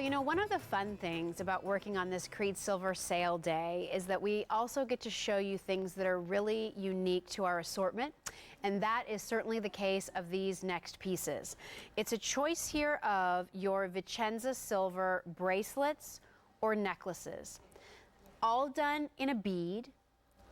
you know, one of the fun things about working on this Creede Silver Sale Day is that we also get to show you things that are really unique to our assortment, and that is certainly the case of these next pieces. It's a choice here of your Vicenza silver bracelets or necklaces, all done in a bead.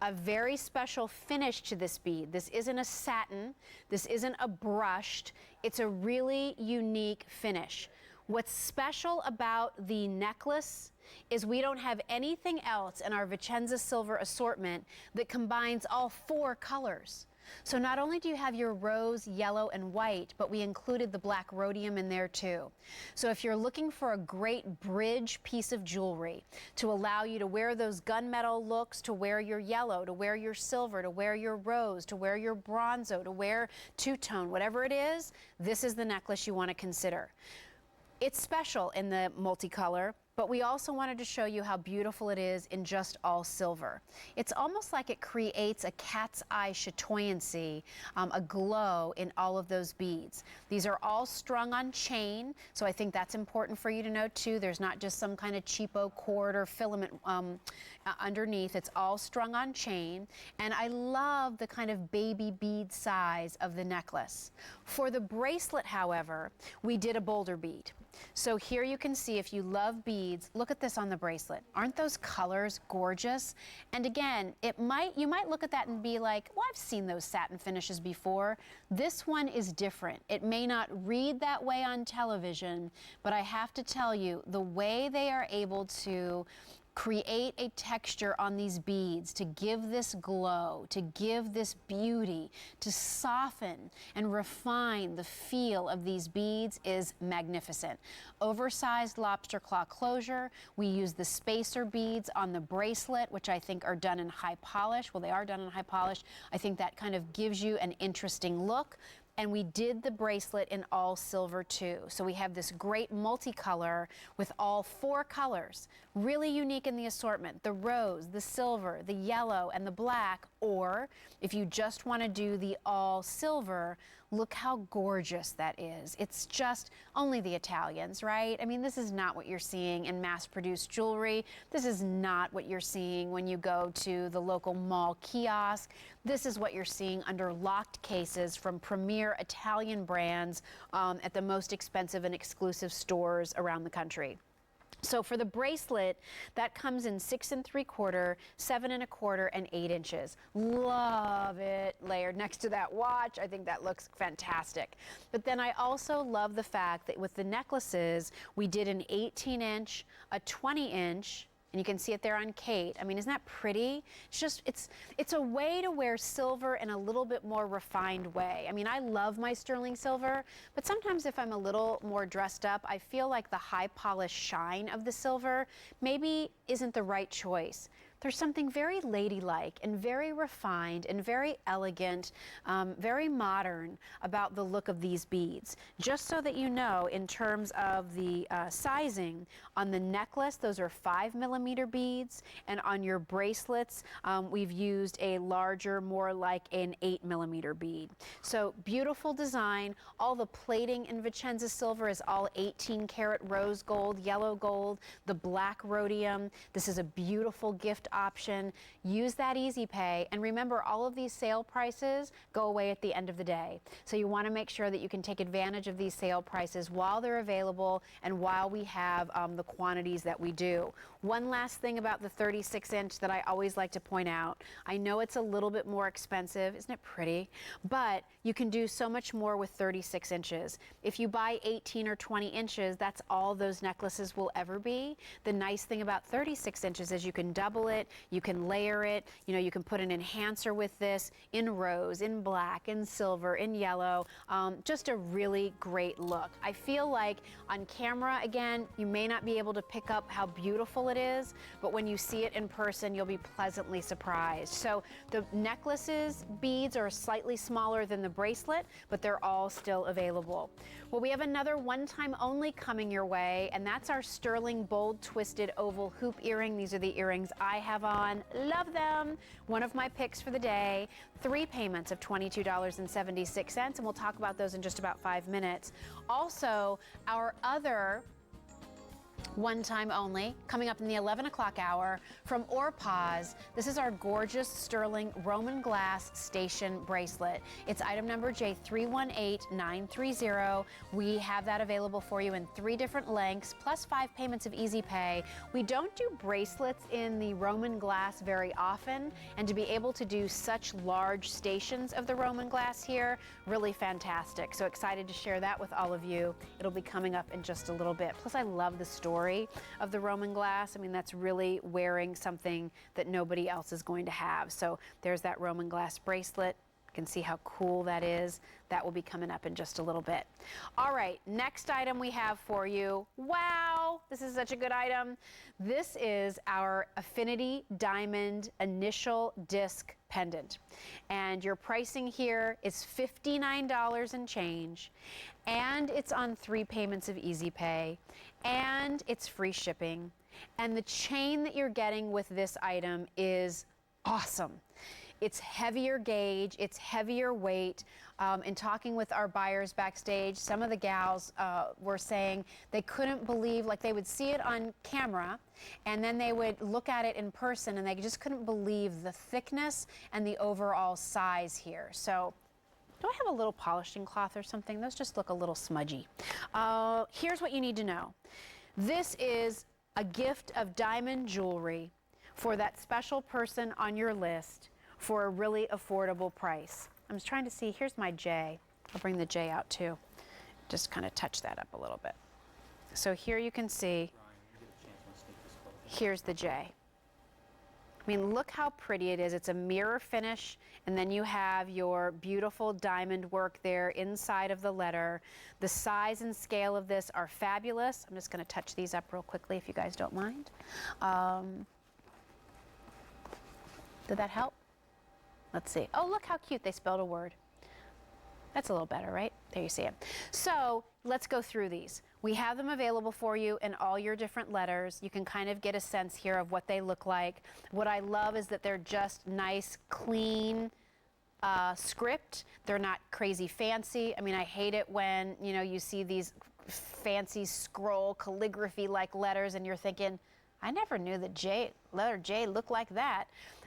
A very special finish to this bead. This isn't a satin, this isn't a brushed, it's a really unique finish. What's special about the necklace is we don't have anything else in our Vicenza silver assortment that combines all 4 colors. So not only do you have your rose, yellow, and white, but we included the black rhodium in there too. So if you're looking for a great bridge piece of jewelry to allow you to wear those gunmetal looks, to wear your yellow, to wear your silver, to wear your rose, to wear your bronzo, to wear two-tone, whatever it is, this is the necklace you want to consider. It's special in the multicolor, but we also wanted to show you how beautiful it is in just all silver. It's almost like it creates a cat's eye chatoyancy, a glow in all of those beads. These are all strung on chain, so I think that's important for you to know too. There's not just some kind of cheapo cord or filament underneath. It's all strung on chain, and I love the kind of baby bead size of the necklace. For the bracelet, however, we did a boulder bead. So here you can see, if you love beads, look at this on the bracelet. Aren't those colors gorgeous? And again, you might look at that and be like, well, I've seen those satin finishes before. This one is different. It may not read that way on television, but I have to tell you, the way they are able to create a texture on these beads to give this glow, to give this beauty, to soften and refine the feel of these beads is magnificent. Oversized lobster claw closure. We use the spacer beads on the bracelet, which I think are done in high polish. Well, they are done in high polish. I think that kind of gives you an interesting look. And we did the bracelet in all silver too. So we have this great multicolor with all 4 colors, really unique in the assortment: the rose, the silver, the yellow, and the black. Or if you just want to do the all silver, look how gorgeous that is. It's just only the Italians, right? I mean, this is not what you're seeing in mass-produced jewelry. This is not what you're seeing when you go to the local mall kiosk. This is what you're seeing under locked cases from premier Italian brands at the most expensive and exclusive stores around the country. So for the bracelet, that comes in 6 3/4, 7 1/4, and 8 inches. Love it layered next to that watch. I think that looks fantastic. But then I also love the fact that with the necklaces, we did an 18-inch, a 20-inch, and you can see it there on Kate. I mean, isn't that pretty? It's a way to wear silver in a little bit more refined way. I mean, I love my sterling silver, but sometimes if I'm a little more dressed up, I feel like the high polish shine of the silver maybe isn't the right choice. There's something very ladylike and very refined and very elegant, very modern about the look of these beads. Just so that you know, in terms of the sizing, on the necklace, those are 5mm beads, and on your bracelets, we've used a larger, more like an 8mm bead. So beautiful design. All the plating in Vicenza silver is all 18-karat rose gold, yellow gold, the black rhodium. This is a beautiful gift option. Use that easy pay, and remember, all of these sale prices go away at the end of the day. So you want to make sure that you can take advantage of these sale prices while they're available and while we have the quantities that we do. One last thing about the 36-inch that I always like to point out. I know it's a little bit more expensive, isn't it pretty? But you can do so much more with 36 inches. If you buy 18 or 20 inches, that's all those necklaces will ever be. The nice thing about 36 inches is you can double it, you can layer it, you can put an enhancer with this in rose, in black, in silver, in yellow. Just a really great look. I feel like on camera, again, you may not be able to pick up how beautiful it is, but when you see it in person, you'll be pleasantly surprised. So the necklaces, beads are slightly smaller than the bracelet, but they're all still available. Well, we have another one-time only coming your way, and that's our sterling bold twisted oval hoop earring. These are the earrings I have on. Love them. One of my picks for the day. 3 payments of $22.76, and we'll talk about those in just about 5 minutes. Also, our other One time only, coming up in the 11 o'clock hour from Orpaz. This is our gorgeous sterling Roman glass station bracelet. It's item number J318930. We have that available for you in 3 different lengths, plus 5 payments of easy pay. We don't do bracelets in the Roman glass very often, and to be able to do such large stations of the Roman glass here, really fantastic. So excited to share that with all of you. It'll be coming up in just a little bit. Plus, I love the story of the Roman glass. I mean, that's really wearing something that nobody else is going to have. So there's that Roman glass bracelet. You can see how cool that is. That will be coming up in just a little bit. All right, next item we have for you. Wow, this is such a good item. This is our Affinity Diamond Initial Disc Pendant. And your pricing here is $59 and change. And it's on 3 payments of easy pay. And it's free shipping. And the chain that you're getting with this item is awesome. It's heavier gauge, it's heavier weight. In talking with our buyers backstage, some of the gals were saying they couldn't believe, like they would see it on camera and then they would look at it in person and they just couldn't believe the thickness and the overall size here. So, do I have a little polishing cloth or something? Those just look a little smudgy. Here's what you need to know. This is a gift of diamond jewelry for that special person on your list for a really affordable price. I'm just trying to see, here's my J. I'll bring the J out too. Just kind of touch that up a little bit. So here you can see, here's the J. I mean, look how pretty it is. It's a mirror finish, and then you have your beautiful diamond work there inside of the letter. The size and scale of this are fabulous. I'm just going to touch these up real quickly if you guys don't mind. Did that help? Let's see. Oh, look how cute they spelled a word. That's a little better, right? There you see it. So let's go through these. We have them available for you in all your different letters. You can kind of get a sense here of what they look like. What I love is that they're just nice, clean script. They're not crazy fancy. I mean, I hate it when, you know, you see these fancy scroll calligraphy-like letters and you're thinking, I never knew that letter J looked like that.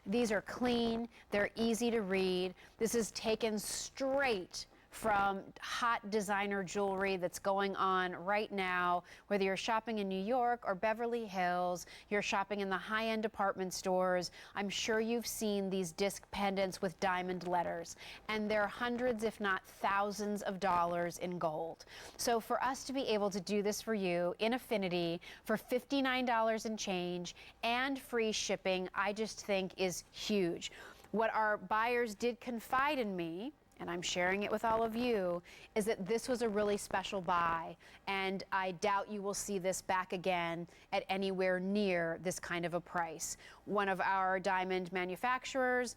These are clean, they're easy to read. This is taken straight from hot designer jewelry that's going on right now, whether you're shopping in New York or Beverly Hills, you're shopping in the high-end department stores. I'm sure you've seen these disc pendants with diamond letters, and they're hundreds, if not thousands of dollars in gold. So for us to be able to do this for you in Affinity for $59 and change and free shipping, I just think is huge. What our buyers did confide in me, and I'm sharing it with all of you, is that this was a really special buy, and I doubt you will see this back again at anywhere near this kind of a price. One of our diamond manufacturers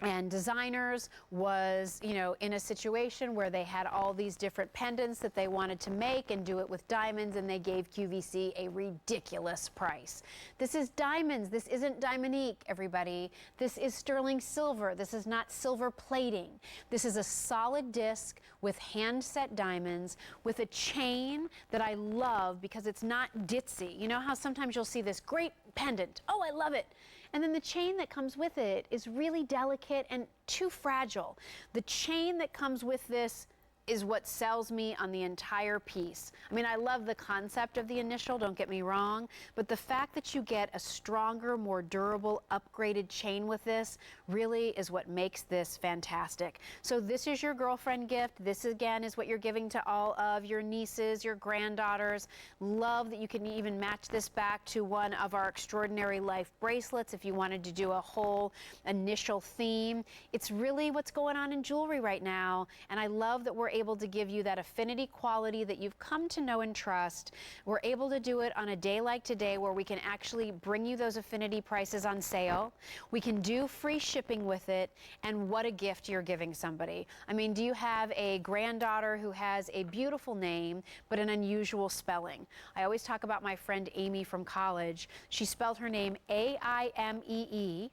and designers was, you know, in a situation where they had all these different pendants that they wanted to make and do it with diamonds, and they gave QVC a ridiculous price. This is diamonds. This isn't diamonique, everybody. This is sterling silver. This is not silver plating. This is a solid disc with hand-set diamonds with a chain that I love because it's not ditzy. You know how sometimes you'll see this great pendant. Oh, I love it. And then the chain that comes with it is really delicate and too fragile. The chain that comes with this is what sells me on the entire piece. I mean, I love the concept of the initial, don't get me wrong, but the fact that you get a stronger, more durable, upgraded chain with this really is what makes this fantastic. So this is your girlfriend gift. This, again, is what you're giving to all of your nieces, your granddaughters. Love that you can even match this back to one of our Extraordinary Life bracelets if you wanted to do a whole initial theme. It's really what's going on in jewelry right now, and I love that we're able to give you that affinity quality that you've come to know and trust. We're able to do it on a day like today where we can actually bring you those affinity prices on sale. We can do free shipping with it, and what a gift you're giving somebody. I mean, do you have a granddaughter who has a beautiful name but an unusual spelling? I always talk about my friend Amy from college. She spelled her name A-I-M-E-E,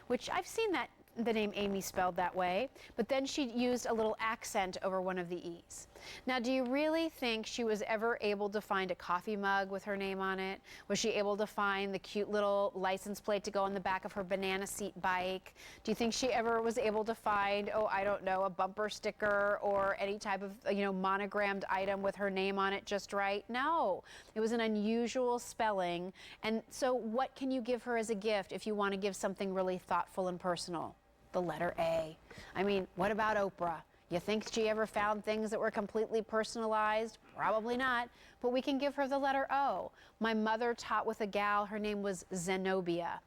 which I've seen that the name Amy spelled that way, but then she used a little accent over one of the E's. Now, do you really think she was ever able to find a coffee mug with her name on it? Was she able to find the cute little license plate to go on the back of her banana seat bike? Do you think she ever was able to find, oh, I don't know, a bumper sticker or any type of, monogrammed item with her name on it just right? No, it was an unusual spelling. And so what can you give her as a gift if you want to give something really thoughtful and personal? The letter A. I mean, what about Oprah? You think she ever found things that were completely personalized? Probably not, but we can give her the letter O. My mother taught with a gal, her name was Zenobia.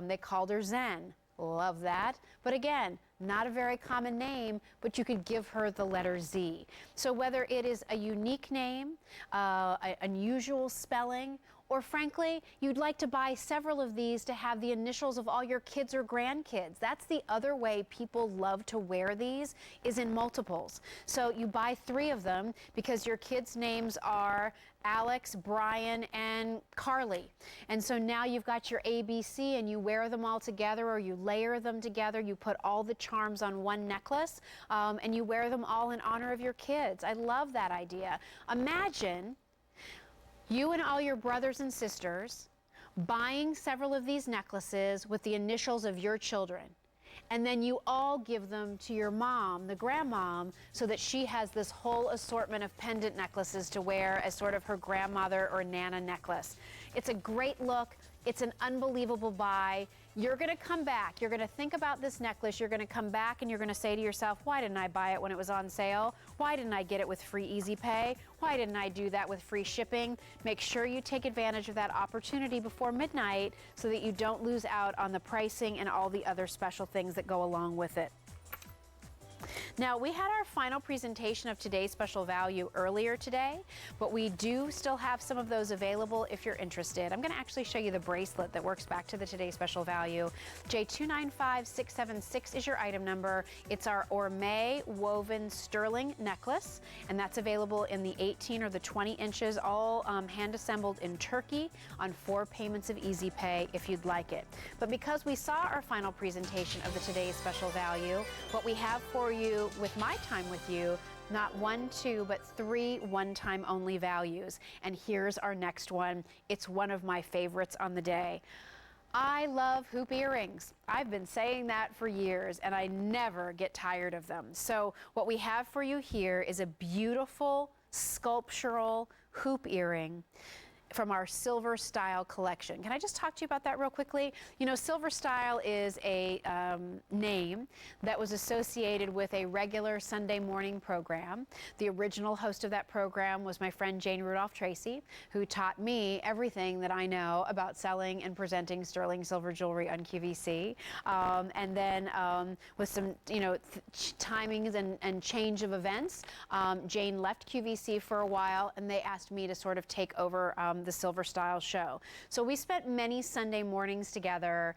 They called her Zen. Love that. But again, not a very common name, but you could give her the letter Z. So whether it is a unique name, an unusual spelling, or frankly, you'd like to buy several of these to have the initials of all your kids or grandkids. That's the other way people love to wear these, is in multiples. So you buy 3 of them because your kids' names are Alex, Brian, and Carly. And so now you've got your ABC and you wear them all together, or you layer them together. You put all the charms on one necklace and you wear them all in honor of your kids. I love that idea. Imagine you and all your brothers and sisters buying several of these necklaces with the initials of your children. And then you all give them to your mom, the grandmom, so that she has this whole assortment of pendant necklaces to wear as sort of her grandmother or Nana necklace. It's a great look. It's an unbelievable buy. You're going to come back. You're going to think about this necklace. You're going to come back and you're going to say to yourself, why didn't I buy it when it was on sale? Why didn't I get it with free easy pay? Why didn't I do that with free shipping? Make sure you take advantage of that opportunity before midnight so that you don't lose out on the pricing and all the other special things that go along with it. Now, we had our final presentation of today's special value earlier today, but we do still have some of those available if you're interested. I'm going to actually show you the bracelet that works back to the today's special value. J295676 is your item number. It's our Orme woven sterling necklace, and that's available in the 18 or the 20 inches, all hand assembled in Turkey on 4 payments of easy pay if you'd like it. But because we saw our final presentation of the today's special value, what we have for you with my time with you, not 1, 2, but 3 one-time only values. And here's our next one. It's one of my favorites on the day. I love hoop earrings. I've been saying that for years, and I never get tired of them. So what we have for you here is a beautiful sculptural hoop earring from our Silver Style collection. Can I just talk to you about that real quickly? You know, Silver Style is a name that was associated with a regular Sunday morning program. The original host of that program was my friend Jane Rudolph Treacy, who taught me everything that I know about selling and presenting sterling silver jewelry on QVC. And then with some, timings and change of events, Jane left QVC for a while, and they asked me to sort of take over the Silver Style show. So we spent many Sunday mornings together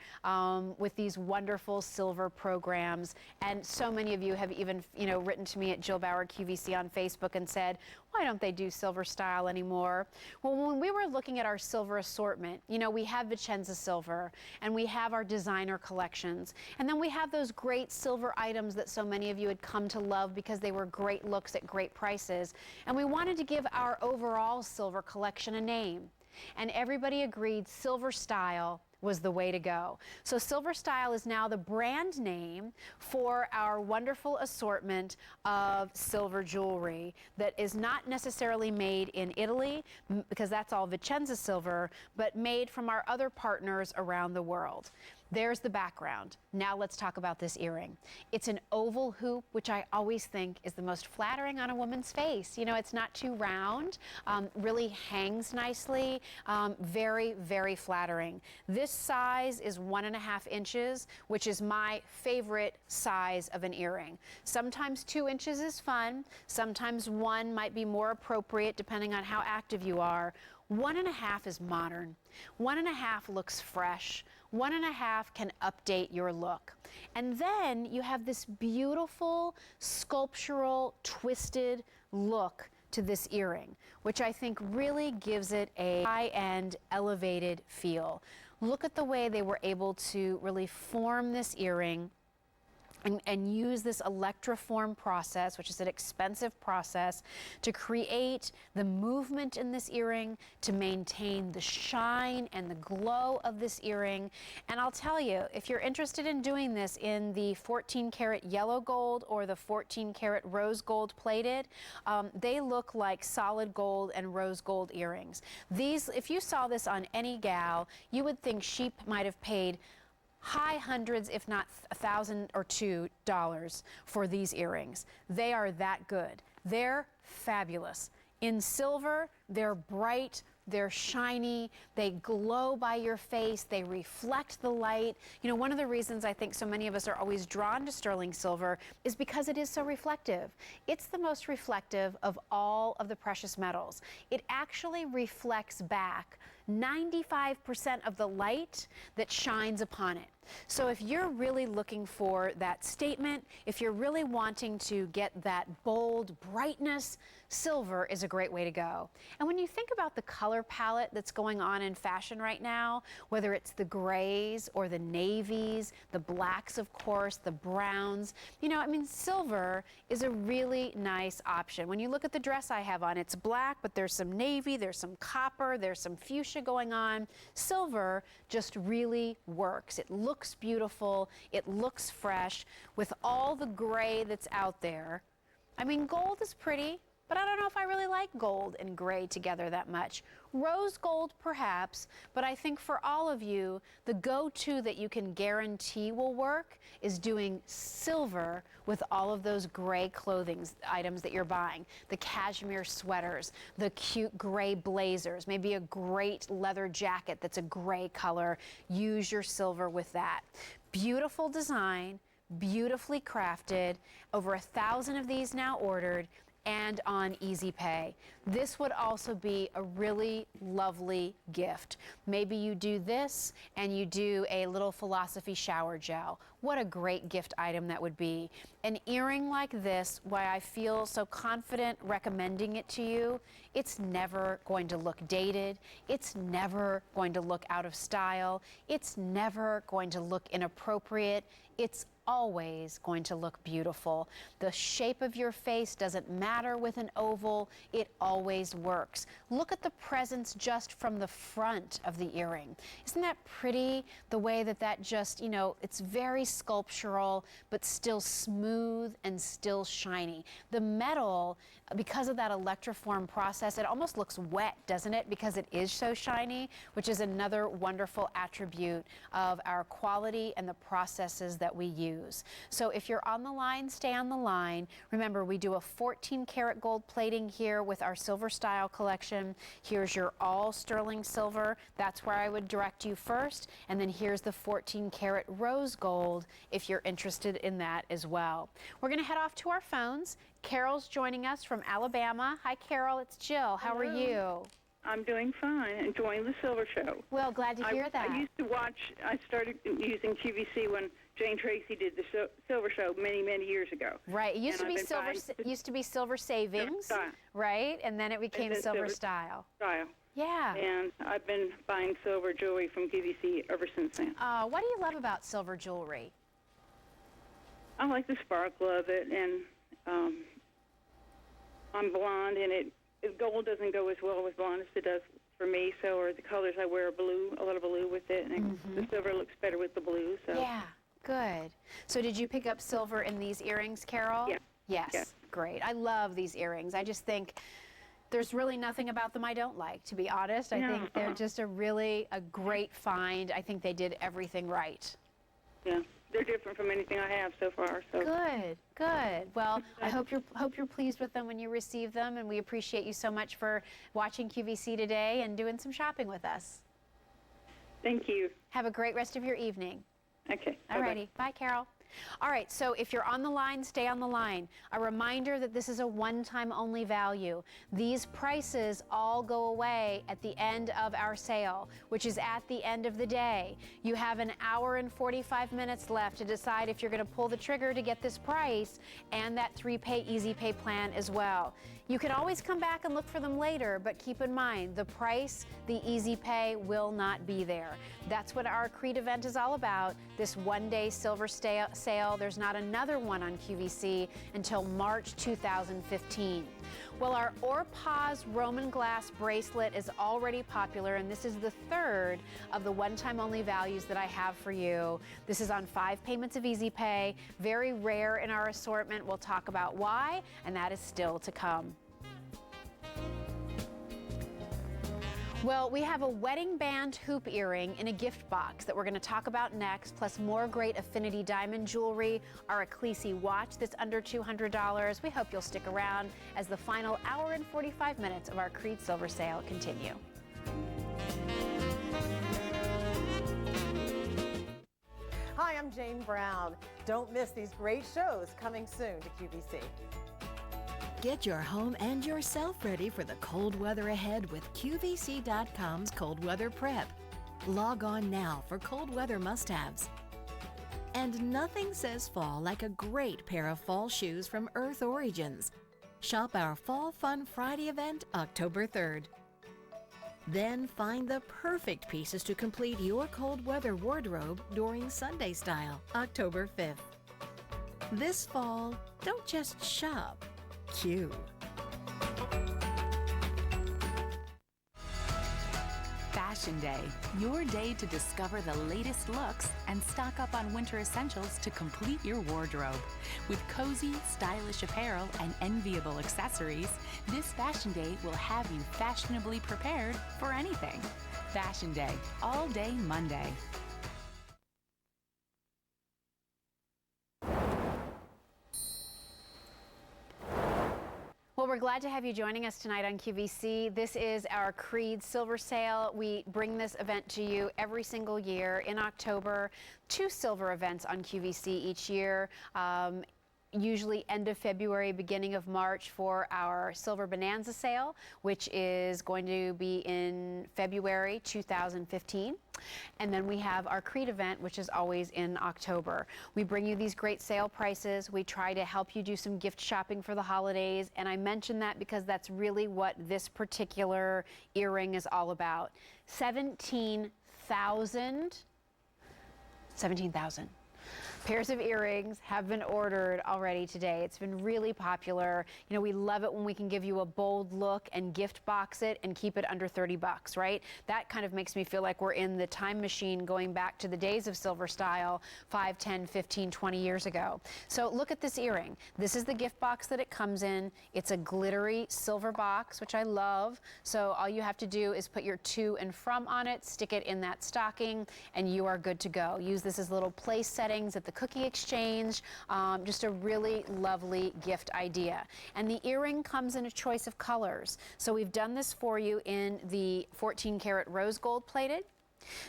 with these wonderful silver programs, and so many of you have even written to me at Jill Bauer QVC on Facebook and said, why don't they do Silver Style anymore? Well, when we were looking at our silver assortment, we have Vicenza silver, and we have our designer collections, and then we have those great silver items that so many of you had come to love because they were great looks at great prices, and we wanted to give our overall silver collection a name. And everybody agreed Silver Style was the way to go. So Silver Style is now the brand name for our wonderful assortment of silver jewelry that is not necessarily made in Italy, because that's all Vicenza silver, but made from our other partners around the world. There's the background. Now let's talk about this earring. It's an oval hoop, which I always think is the most flattering on a woman's face. It's not too round, really hangs nicely, very, very flattering. This size is 1.5 inches, which is my favorite size of an earring. Sometimes 2 inches is fun. Sometimes 1 might be more appropriate depending on how active you are. 1.5 is modern. 1.5 looks fresh. 1.5 can update your look. And then you have this beautiful sculptural twisted look to this earring, which I think really gives it a high-end elevated feel. Look at the way they were able to really form this earring and use this electroform process, which is an expensive process, to create the movement in this earring, to maintain the shine and the glow of this earring. And I'll tell you, if you're interested in doing this in the 14 karat yellow gold or the 14 karat rose gold plated, they look like solid gold and rose gold earrings. These, if you saw this on any gal, you would think she might have paid high hundreds, if not $1,000 or $2 for these earrings. They are that good. They're fabulous. In silver, they're bright, they're shiny, they glow by your face, they reflect the light. You know, one of the reasons I think so many of us are always drawn to sterling silver is because it is so reflective. It's the most reflective of all of the precious metals. It actually reflects back 95% of the light that shines upon it. So if you're really looking for that statement, if you're really wanting to get that bold brightness, silver is a great way to go. And when you think about the color palette that's going on in fashion right now, whether it's the grays or the navies, the blacks, of course, the browns, you know, I mean, silver is a really nice option. When you look at the dress I have on, it's black, but there's some navy, there's some copper, there's some fuchsia going on. Silver just really works. It looks beautiful, it looks fresh with all the gray that's out there. I mean, gold is pretty, but I don't know if I really like gold and gray together that much. Rose gold, perhaps, but I think for all of you, the go-to that you can guarantee will work is doing silver with all of those gray clothing items that you're buying. The cashmere sweaters, the cute gray blazers, maybe a great leather jacket that's a gray color. Use your silver with that. Beautiful design, beautifully crafted, over 1,000 of these now ordered, and on Easy Pay. This would also be a really lovely gift. Maybe you do this and you do a little philosophy shower gel. What a great gift item that would be. An earring like this, why I feel so confident recommending it to you, it's never going to look dated. It's never going to look out of style. It's never going to look inappropriate. It's always going to look beautiful. The shape of your face doesn't matter with an oval. It always works. Look at the presence just from the front of the earring. Isn't that pretty? The way that that just, you know, it's very sculptural, but still smooth and still shiny. The metal, because of that electroform process, it almost looks wet, doesn't it? Because it is so shiny, which is another wonderful attribute of our quality and the processes that we use. So if you're on the line, stay on the line. Remember, we do a 14 karat gold plating here with our silver style collection. Here's your all sterling silver. That's where I would direct you first. And then here's the 14 karat rose gold if you're interested in that as well. We're going to head off to our phones. Carol's joining us from Alabama. Hi, Carol. It's Jill. How are you? I'm doing fine, enjoying the Silver Show. Well, glad to hear that. I used to watch, I started using QVC when Jane Treacy did the Silver Show many, many years ago. Right. It used to be Silver Savings, right? And then it became Silver Style. Yeah. And I've been buying silver jewelry from QVC ever since then. What do you love about silver jewelry? I like the sparkle of it, and I'm blonde, and gold doesn't go as well with blonde as it does for me, so are the colors I wear blue, a little blue with it, and the silver looks better with the blue. So. Yeah, good. So did you pick up silver in these earrings, Carol? Yeah. Yes, yeah. Great. I love these earrings. I just think there's really nothing about them I don't like, to be honest. I think they're just a great find. I think they did everything right. Yeah. They're different from anything I have so far. So good, good. Well, I hope you're pleased with them when you receive them, and we appreciate you so much for watching QVC today and doing some shopping with us. Thank you. Have a great rest of your evening. Okay. All righty. Bye, Carol. All right, so if you're on the line, stay on the line. A reminder that this is a one-time only value. These prices all go away at the end of our sale, which is at the end of the day. You have an hour and 45 minutes left to decide if you're going to pull the trigger to get this price and that 3-pay Easy Pay plan as well. You can always come back and look for them later, but keep in mind, the price, the easy pay will not be there. That's what our Creede event is all about, this one-day silver sale. There's not another one on QVC until March 2015. Well, our Or-Paz Roman glass bracelet is already popular, and this is the third of the one-time only values that I have for you. This is on 5 payments of easy pay, very rare in our assortment. We'll talk about why, and that is still to come. Well, we have a wedding band hoop earring in a gift box that we're going to talk about next, plus more great affinity diamond jewelry, our Creede watch that's under $200. We hope you'll stick around as the final hour and 45 minutes of our Creede Silver Sale continue. Hi, I'm Jane Brown. Don't miss these great shows coming soon to QVC. Get your home and yourself ready for the cold weather ahead with QVC.com's Cold Weather Prep. Log on now for cold weather must-haves. And nothing says fall like a great pair of fall shoes from Earth Origins. Shop our Fall Fun Friday event October 3rd. Then find the perfect pieces to complete your cold weather wardrobe during Sunday Style October 5th. This fall, don't just shop. Q. Fashion Day, your day to discover the latest looks and stock up on winter essentials to complete your wardrobe. With cozy, stylish apparel and enviable accessories, this Fashion Day will have you fashionably prepared for anything. Fashion Day, all day Monday. Well, we're glad to have you joining us tonight on QVC. This is our Creede Silver Sale. We bring this event to you every single year in October. 2 silver events on QVC each year. Usually end of February, beginning of March for our Silver Bonanza sale, which is going to be in February 2015. And then we have our Creede event, which is always in October. We bring you these great sale prices. We try to help you do some gift shopping for the holidays. And I mention that because that's really what this particular earring is all about. 17,000 pairs of earrings have been ordered already today. It's been really popular. You know, we love it when we can give you a bold look and gift box it and keep it under 30 bucks, right? That kind of makes me feel like we're in the time machine going back to the days of silver style 5, 10, 15, 20 years ago. So look at this earring. This is the gift box that it comes in. It's a glittery silver box, which I love. So all you have to do is put your to and from on it, stick it in that stocking, and you are good to go. Use this as little place settings at the cookie exchange. Just a really lovely gift idea. And the earring comes in a choice of colors. So we've done this for you in the 14 karat rose gold plated,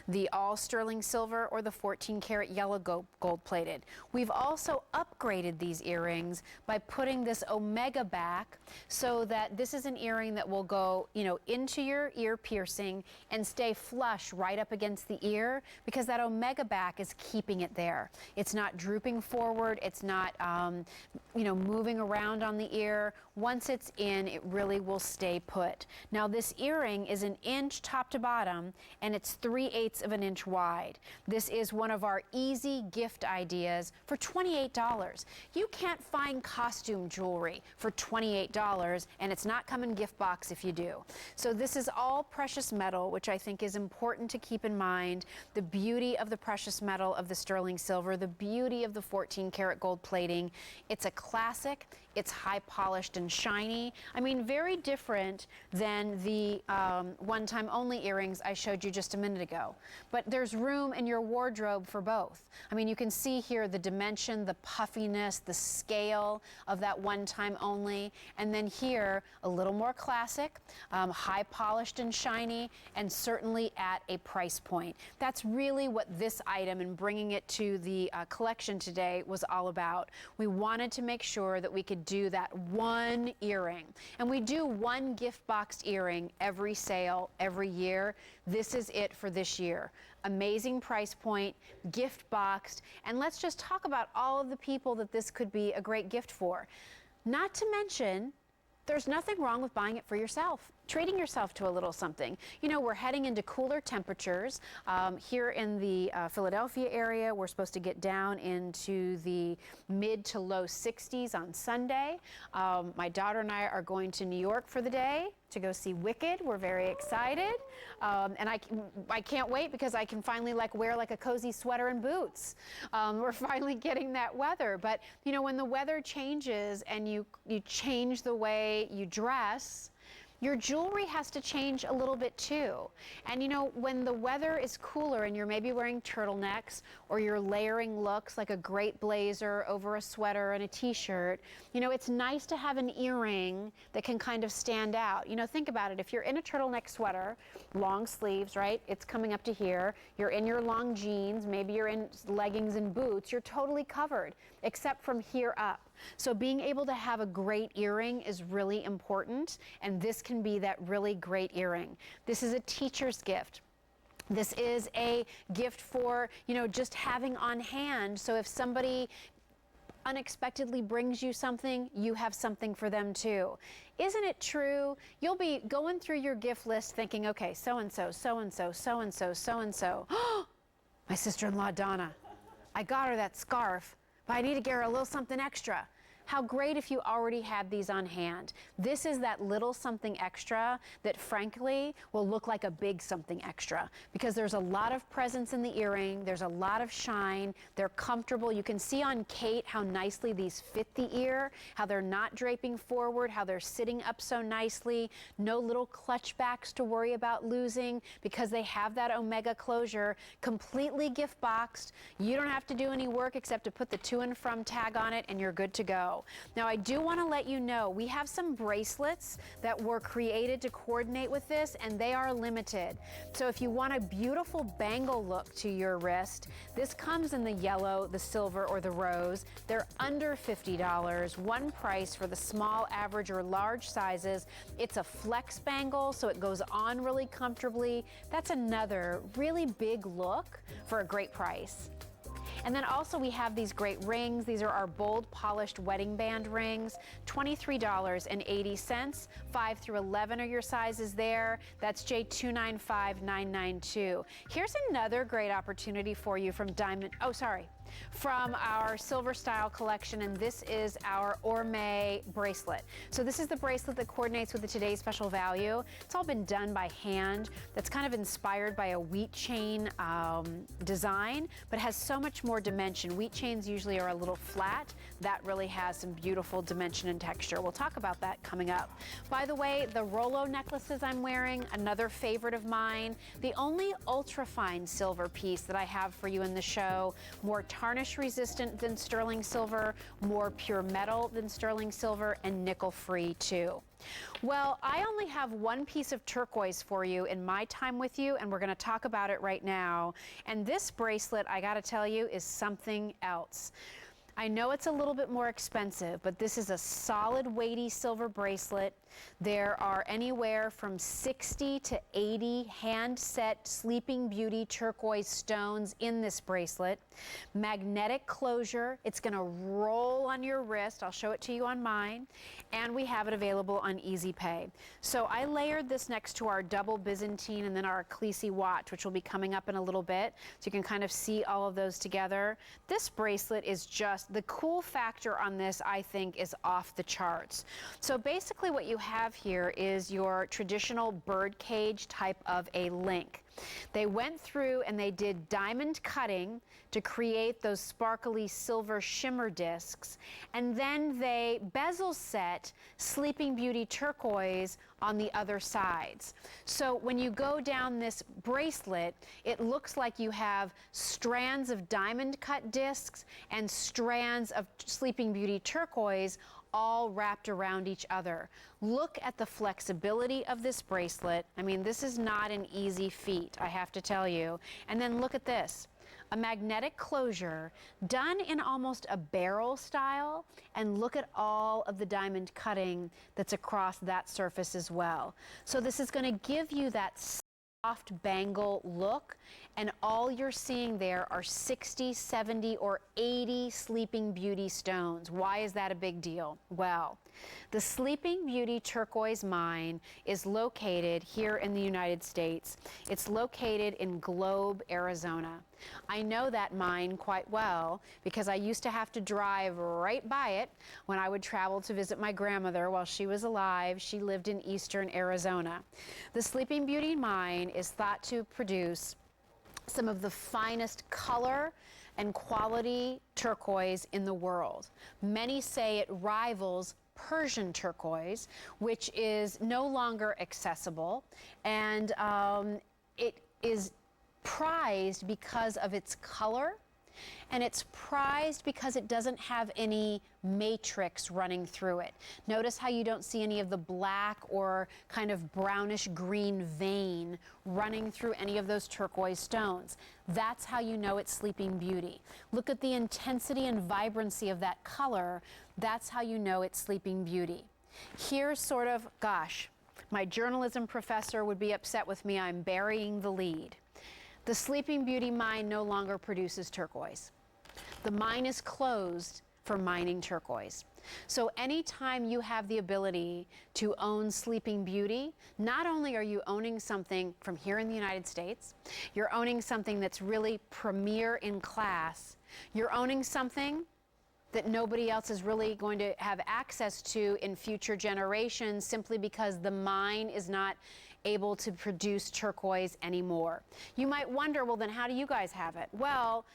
the all sterling silver, or the 14 karat yellow gold plated. We've also upgraded these earrings by putting this omega back so that this is an earring that will go, you know, into your ear piercing and stay flush right up against the ear, because that omega back is keeping it there. It's not drooping forward. It's not, you know, moving around on the ear. Once it's in, it really will stay put. Now this earring is 1 inch top to bottom, and it's 3/8 of an inch wide. This is one of our easy gift ideas for $28. You can't find costume jewelry for $28, and it's not come in gift box if you do. So this is all precious metal, which I think is important to keep in mind. The beauty of the precious metal of the sterling silver, the beauty of the 14 karat gold plating. It's a classic. It's high polished and shiny. I mean, very different than the one-time only earrings I showed you just a minute ago. But there's room in your wardrobe for both. I mean, you can see here the dimension, the puffiness, the scale of that one-time only. And then here, a little more classic, high polished and shiny, and certainly at a price point. That's really what this item and bringing it to the collection today was all about. We wanted to make sure that we could do that one earring. And we do one gift boxed earring every sale, every year. This is it for this year. Amazing price point, gift boxed, and let's just talk about all of the people that this could be a great gift for. Not to mention, there's nothing wrong with buying it for yourself, treating yourself to a little something. You know, we're heading into cooler temperatures. Here in the Philadelphia area, we're supposed to get down into the mid to low 60s on Sunday. My daughter and I are going to New York for the day to go see Wicked. We're very excited. And I can't wait because I can finally wear a cozy sweater and boots. We're finally getting that weather. But you know, when the weather changes and you change the way you dress, your jewelry has to change a little bit too. And you know, when the weather is cooler and you're maybe wearing turtlenecks or you're layering looks like a great blazer over a sweater and a t-shirt, you know, it's nice to have an earring that can kind of stand out. You know, think about it. If you're in a turtleneck sweater, long sleeves, right? It's coming up to here. You're in your long jeans, maybe you're in leggings and boots, you're totally covered except from here up. So being able to have a great earring is really important, and this can be that really great earring. This is a teacher's gift. This is a gift for, you know, just having on hand. So if somebody unexpectedly brings you something, you have something for them too. Isn't it true? You'll be going through your gift list thinking, okay, so-and-so, so-and-so, so-and-so, so-and-so. My sister-in-law, Donna, I got her that scarf, but I need to get her a little something extra. How great if you already had these on hand. This is that little something extra that frankly will look like a big something extra because there's a lot of presence in the earring, there's a lot of shine, they're comfortable. You can see on Kate how nicely these fit the ear, how they're not draping forward, how they're sitting up so nicely, no little clutch backs to worry about losing because they have that omega closure, completely gift boxed. You don't have to do any work except to put the to and from tag on it and you're good to go. Now, I do want to let you know we have some bracelets that were created to coordinate with this, and they are limited. So if you want a beautiful bangle look to your wrist, this comes in the yellow, the silver, or the rose. They're under $50, one price for the small, average, or large sizes. It's a flex bangle, so it goes on really comfortably. That's another really big look for a great price. And then also we have these great rings. These are our bold polished wedding band rings, $23.80. 5 through 11 are your sizes there. That's J295992. Here's another great opportunity for you from from our silver style collection, and this is our Orme bracelet. So this is the bracelet that coordinates with the Today's Special Value. It's all been done by hand. That's kind of inspired by a wheat chain design, but has so much more dimension. Wheat chains usually are a little flat. That really has some beautiful dimension and texture. We'll talk about that coming up. By the way, the Rolo necklaces I'm wearing, another favorite of mine, the only ultra fine silver piece that I have for you in the show, more tarnish resistant than sterling silver, more pure metal than sterling silver, and nickel free too. Well, I only have one piece of turquoise for you in my time with you, and we're going to talk about it right now. And this bracelet, I got to tell you, is something else. I know it's a little bit more expensive, but this is a solid, weighty silver bracelet. There are anywhere from 60 to 80 hand-set Sleeping Beauty turquoise stones in this bracelet. Magnetic closure. It's going to roll on your wrist. I'll show it to you on mine. And we have it available on Easy Pay. So I layered this next to our double Byzantine and then our Creede watch, which will be coming up in a little bit. So you can kind of see all of those together. This bracelet is just, the cool factor on this, I think, is off the charts. So basically what you have here is your traditional bird cage type of a link. They went through and they did diamond cutting to create those sparkly silver shimmer discs, and then they bezel set Sleeping Beauty turquoise on the other sides. So when you go down this bracelet, it looks like you have strands of diamond cut discs and strands of Sleeping Beauty turquoise all wrapped around each other. Look at the flexibility of this bracelet. I mean, this is not an easy feat, I have to tell you. And then look at this. A magnetic closure done in almost a barrel style, and look at all of the diamond cutting that's across that surface as well. So this is going to give you that soft bangle look, and all you're seeing there are 60, 70, or 80 Sleeping Beauty stones. Why is that a big deal? Well, the Sleeping Beauty turquoise mine is located here in the United States. It's located in Globe, Arizona. I know that mine quite well because I used to have to drive right by it when I would travel to visit my grandmother while she was alive. She lived in eastern Arizona. The Sleeping Beauty mine is thought to produce some of the finest color and quality turquoise in the world. Many say it rivals Persian turquoise, which is no longer accessible, and it is prized because of its color, and it's prized because it doesn't have any matrix running through it. Notice how you don't see any of the black or kind of brownish green vein running through any of those turquoise stones. That's how you know it's Sleeping Beauty. Look at the intensity and vibrancy of that color. That's how you know it's Sleeping Beauty. Here's sort of, gosh, my journalism professor would be upset with me. I'm burying the lead. The Sleeping Beauty mine no longer produces turquoise. The mine is closed for mining turquoise. So anytime you have the ability to own Sleeping Beauty, not only are you owning something from here in the United States, you're owning something that's really premier in class, you're owning something that nobody else is really going to have access to in future generations simply because the mine is not able to produce turquoise anymore. You might wonder, well, then how do you guys have it? Well,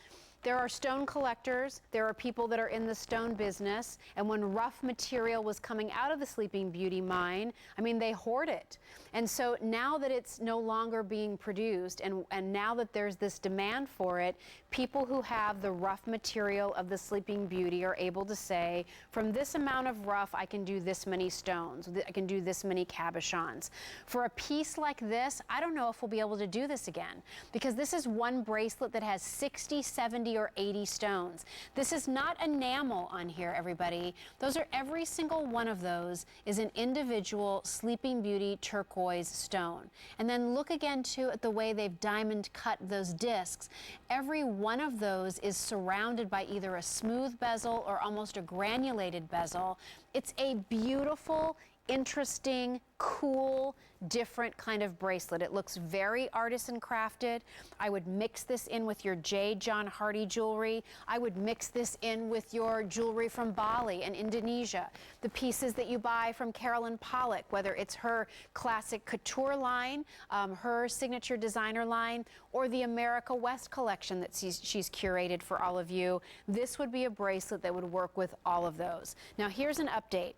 there are stone collectors, there are people that are in the stone business, and when rough material was coming out of the Sleeping Beauty mine, I mean, they hoard it. And so now that it's no longer being produced, and now that there's this demand for it, people who have the rough material of the Sleeping Beauty are able to say, from this amount of rough, I can do this many stones, I can do this many cabochons. For a piece like this, I don't know if we'll be able to do this again, because this is one bracelet that has 60, 70, or 80 stones. This is not enamel on here, everybody. Those are, every single one of those is an individual Sleeping Beauty turquoise stone. And then look again too at the way they've diamond cut those discs. Every one of those is surrounded by either a smooth bezel or almost a granulated bezel. It's a beautiful, interesting, cool, different kind of bracelet. It looks very artisan crafted. I would mix this in with your J. John Hardy jewelry. I would mix this in with your jewelry from Bali and Indonesia. The pieces that you buy from Carolyn Pollock, whether it's her classic couture line, her signature designer line, or the America West collection that she's curated for all of you. This would be a bracelet that would work with all of those. Now here's an update.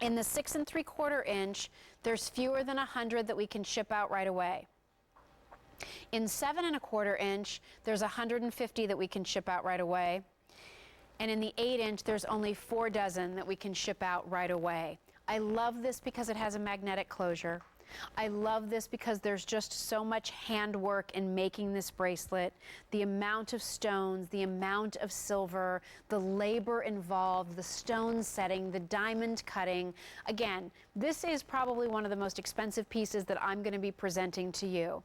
In the 6 3/4 inch, there's fewer than 100 that we can ship out right away. In 7 1/4 inch, there's 150 that we can ship out right away. And in the 8 inch, there's only 4 dozen that we can ship out right away. I love this because it has a magnetic closure. I love this because there's just so much handwork in making this bracelet. The amount of stones, the amount of silver, the labor involved, the stone setting, the diamond cutting. Again, this is probably one of the most expensive pieces that I'm going to be presenting to you.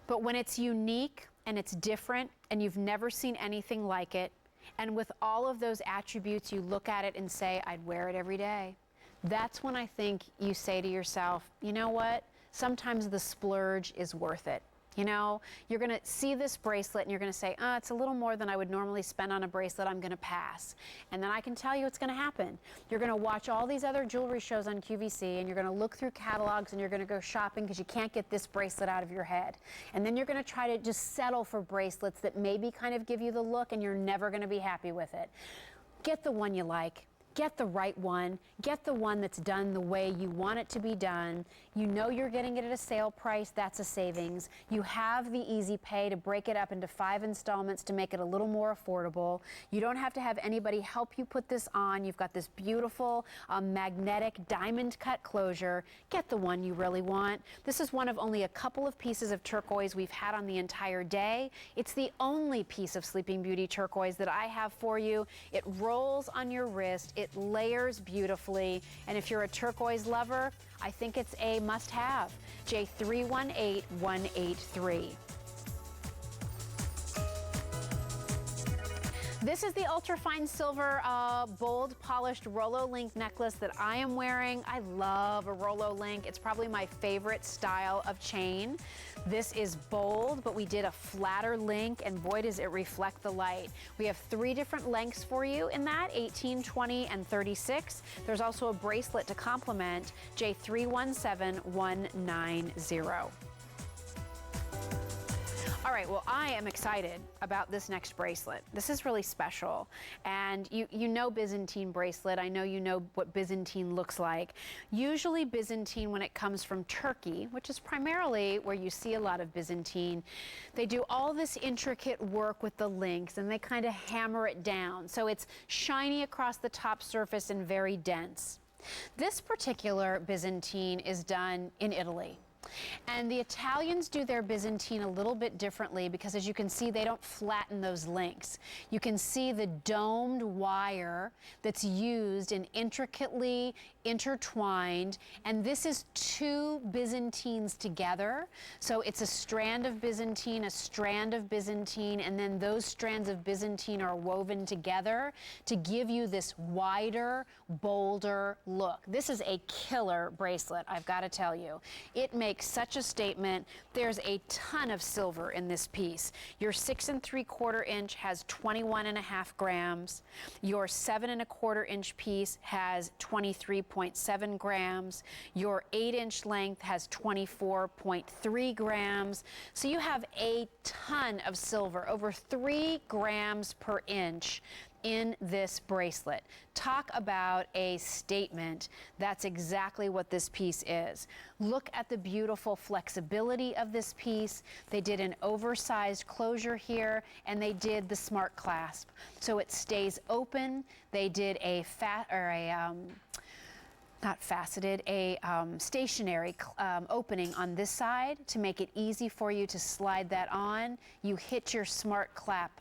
But when it's unique and it's different and you've never seen anything like it, and with all of those attributes, you look at it and say, I'd wear it every day. That's when I think you say to yourself, you know what? Sometimes the splurge is worth it. You know, you're going to see this bracelet and you're going to say, it's a little more than I would normally spend on a bracelet. I'm going to pass. And then I can tell you what's going to happen. You're going to watch all these other jewelry shows on QVC and you're going to look through catalogs and you're going to go shopping because you can't get this bracelet out of your head. And then you're going to try to just settle for bracelets that maybe kind of give you the look and you're never going to be happy with it. Get the one you like. Get the right one. Get the one that's done the way you want it to be done. You know you're getting it at a sale price. That's a savings. You have the easy pay to break it up into 5 installments to make it a little more affordable. You don't have to have anybody help you put this on. You've got this beautiful magnetic diamond cut closure. Get the one you really want. This is one of only a couple of pieces of turquoise we've had on the entire day. It's the only piece of Sleeping Beauty turquoise that I have for you. It rolls on your wrist. It layers beautifully, and if you're a turquoise lover, I think it's a must-have. J318183. This is the ultrafine silver bold polished Rolo link necklace that I am wearing. I love a Rolo link. It's probably my favorite style of chain. This is bold, but we did a flatter link, and boy, does it reflect the light. We have 3 different lengths for you in that, 18, 20, and 36. There's also a bracelet to complement, J317190. All right, well, I am excited about this next bracelet. This is really special. And you know Byzantine bracelet. I know you know what Byzantine looks like. Usually Byzantine, when it comes from Turkey, which is primarily where you see a lot of Byzantine, they do all this intricate work with the links and they kind of hammer it down. So it's shiny across the top surface and very dense. This particular Byzantine is done in Italy. And the Italians do their Byzantine a little bit differently because, as you can see, they don't flatten those links. You can see the domed wire that's used and intricately intertwined, and this is 2 Byzantines together. So it's a strand of Byzantine, and then those strands of Byzantine are woven together to give you this wider, bolder look. This is a killer bracelet, I've got to tell you. It makes such a statement. There's a ton of silver in this piece. Your 6 3/4 inch has 21.5 grams. Your 7 1/4 inch piece has 23.7 grams. Your 8-inch length has 24.3 grams. So you have a ton of silver, over 3 grams per inch in this bracelet. Talk about a statement. That's exactly what this piece is. Look at the beautiful flexibility of this piece. They did an oversized closure here, and they did the smart clasp. So it stays open. They did a stationary opening on this side to make it easy for you to slide that on. You hit your smart clasp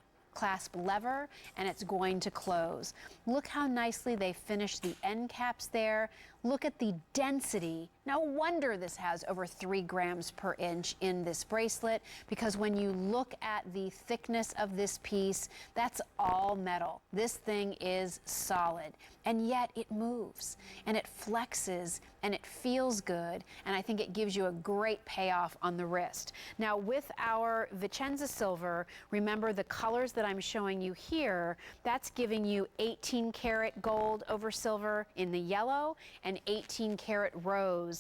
lever and it's going to close. Look how nicely they finished the end caps there. Look at the density. No wonder this has over 3 grams per inch in this bracelet, because when you look at the thickness of this piece, that's all metal. This thing is solid, and yet it moves and it flexes and it feels good, and I think it gives you a great payoff on the wrist. Now with our Vicenza silver, remember the colors that I'm showing you here, that's giving you 18 karat gold over silver in the yellow and 18 karat rose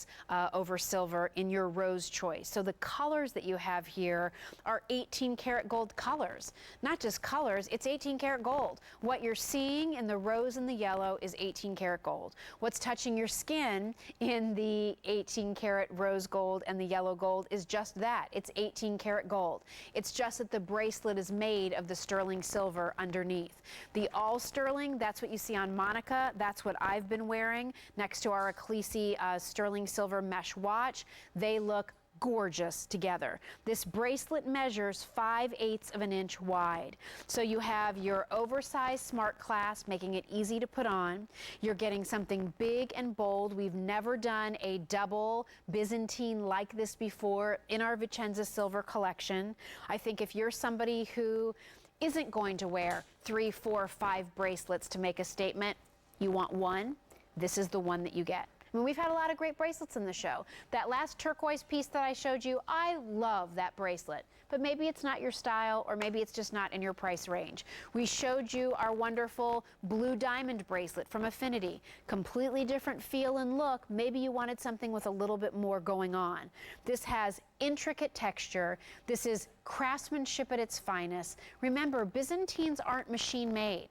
over silver in your rose choice. So the colors that you have here are 18 karat gold colors. Not just colors, it's 18 karat gold. What you're seeing in the rose and the yellow is 18 karat gold. What's touching your skin in the 18 karat rose gold and the yellow gold is just that. It's 18 karat gold. It's just that the bracelet is made of the sterling silver underneath. The all sterling, that's what you see on Monica. That's what I've been wearing next to our Creede sterling silver mesh watch. They look gorgeous together. This bracelet measures 5/8 of an inch wide. So you have your oversized smart clasp, making it easy to put on. You're getting something big and bold. We've never done a double Byzantine like this before in our Vicenza silver collection. I think if you're somebody who isn't going to wear 3, 4, 5 bracelets to make a statement, you want one, this is the one that you get. I mean, we've had a lot of great bracelets in the show. That last turquoise piece that I showed you, I love that bracelet, but maybe it's not your style, or maybe it's just not in your price range. We showed you our wonderful blue diamond bracelet from Affinity. Completely different feel and look. Maybe you wanted something with a little bit more going on. This has intricate texture. This is craftsmanship at its finest. Remember, Byzantines aren't machine made.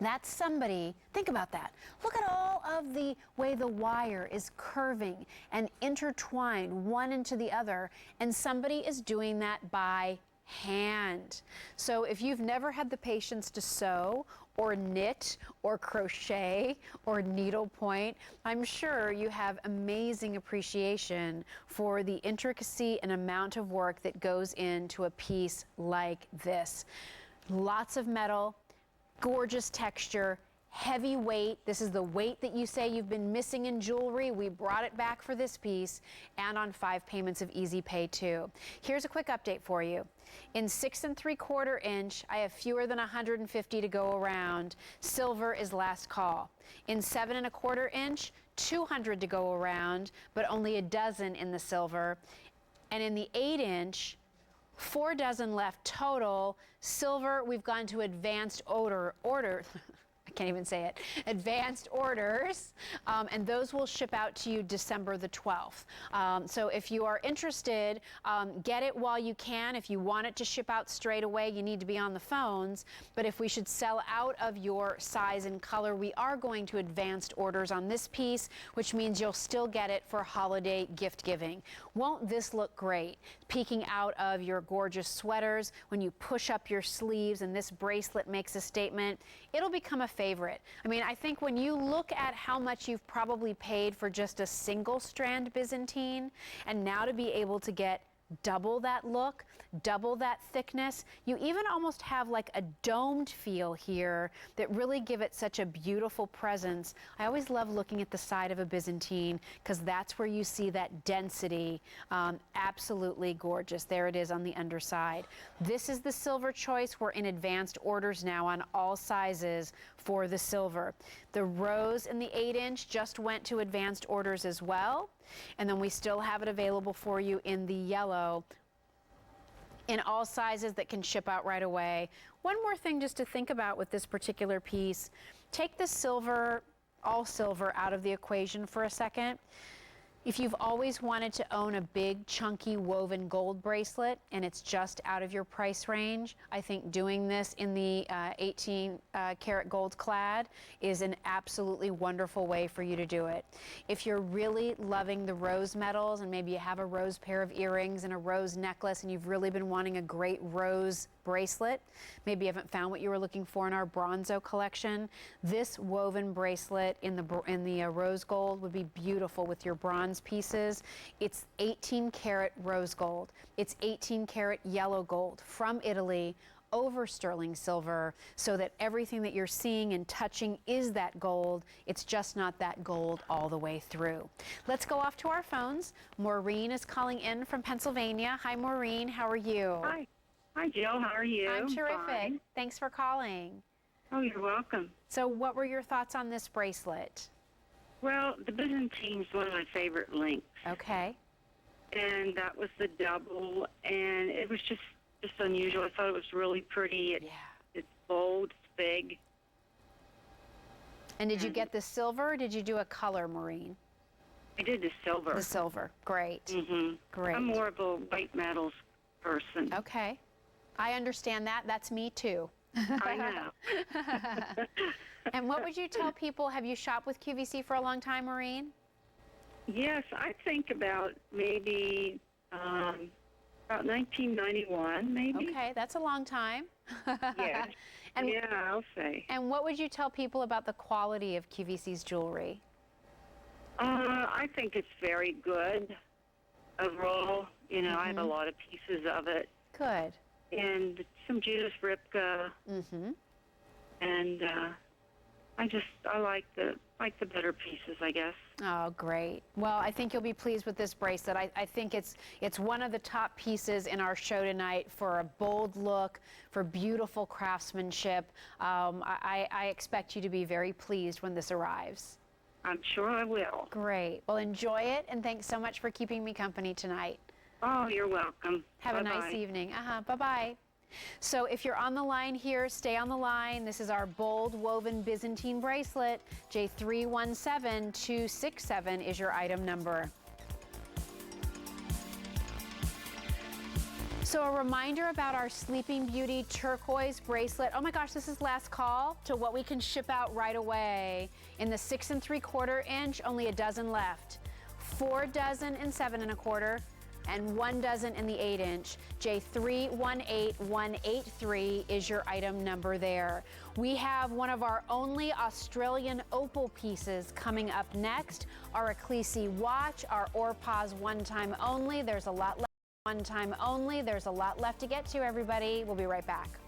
That's somebody, think about that. Look at all of the way the wire is curving and intertwined one into the other, and somebody is doing that by hand. So if you've never had the patience to sew or knit or crochet or needlepoint, I'm sure you have amazing appreciation for the intricacy and amount of work that goes into a piece like this. Lots of metal, gorgeous texture, heavy weight. This is the weight that you say you've been missing in jewelry. We brought it back for this piece, and on 5 payments of Easy Pay too. Here's a quick update for you. In 6 3/4 inch, I have fewer than 150 to go around. Silver is last call. In 7 1/4 inch, 200 to go around, but only a dozen in the silver. And in the 8 inch, 4 dozen left total. Silver, we've gone to advanced order. I can't even say it, advanced orders, and those will ship out to you December the 12th. So if you are interested, get it while you can. If you want it to ship out straight away, you need to be on the phones. But if we should sell out of your size and color, we are going to advanced orders on this piece, which means you'll still get it for holiday gift giving. Won't this look great? Peeking out of your gorgeous sweaters, when you push up your sleeves and this bracelet makes a statement, it'll become a favorite. I mean, I think when you look at how much you've probably paid for just a single strand Byzantine, and now to be able to get double that look, double that thickness, you even almost have like a domed feel here that really give it such a beautiful presence. I always love looking at the side of a Byzantine because that's where you see that density. Absolutely gorgeous. There it is on the underside. This is the silver choice. We're in advanced orders now on all sizes for the silver. The rose in the 8 inch just went to advanced orders as well. And then we still have it available for you in the yellow in all sizes that can ship out right away. One more thing just to think about with this particular piece, take the silver, all silver, out of the equation for a second. If you've always wanted to own a big, chunky, woven gold bracelet and it's just out of your price range, I think doing this in the 18 karat gold clad is an absolutely wonderful way for you to do it. If you're really loving the rose metals and maybe you have a rose pair of earrings and a rose necklace and you've really been wanting a great rose bracelet, maybe you haven't found what you were looking for in our Bronzo collection, this woven bracelet in the rose gold would be beautiful with your bronze pieces. It's 18 karat rose gold. It's 18 karat yellow gold from Italy over sterling silver, so that everything that you're seeing and touching is that gold. It's just not that gold all the way through. Let's go off to our phones. Maureen is calling in from Pennsylvania. Hi, Maureen. How are you? Hi. Hi, Jill. How are you? I'm terrific. Fine. Thanks for calling. Oh, you're welcome. So what were your thoughts on this bracelet? Well, the Byzantine's one of my favorite links. Okay. And that was the double, and it was just unusual. I thought it was really pretty. It's bold, it's big. And did you get the silver, or did you do a color, Maureen? I did the silver. The silver. Great. Mm-hmm. Great. I'm more of a white metals person. Okay. I understand that. That's me too. I know. And what would you tell people? Have you shopped with QVC for a long time, Maureen? Yes, I think about maybe about 1991, maybe. Okay, that's a long time. Yeah. And, yeah, I'll say. And what would you tell people about the quality of QVC's jewelry? I think it's very good overall. You know, I have a lot of pieces of it. Good. And some Judas Ripka. And I like the better pieces, I guess. Oh, great. Well, I think you'll be pleased with this bracelet. I think it's one of the top pieces in our show tonight for a bold look, for beautiful craftsmanship. I expect you to be very pleased when this arrives. I'm sure I will. Great. Well, enjoy it, and thanks so much for keeping me company tonight. Oh, you're welcome. Have a nice evening. Bye-bye. So if you're on the line here, stay on the line. This is our bold woven Byzantine bracelet. J317267 is your item number. So a reminder about our Sleeping Beauty turquoise bracelet. Oh my gosh, this is last call to what we can ship out right away. In the 6 3/4 inch, only a dozen left. 4 dozen in 7 1/4. And 1 dozen in the 8 inch. J318183 is your item number there. We have one of our only Australian opal pieces coming up next. Our Creede watch, our Orpaz one time only. There's a lot left. One time only. There's a lot left to get to, everybody. We'll be right back.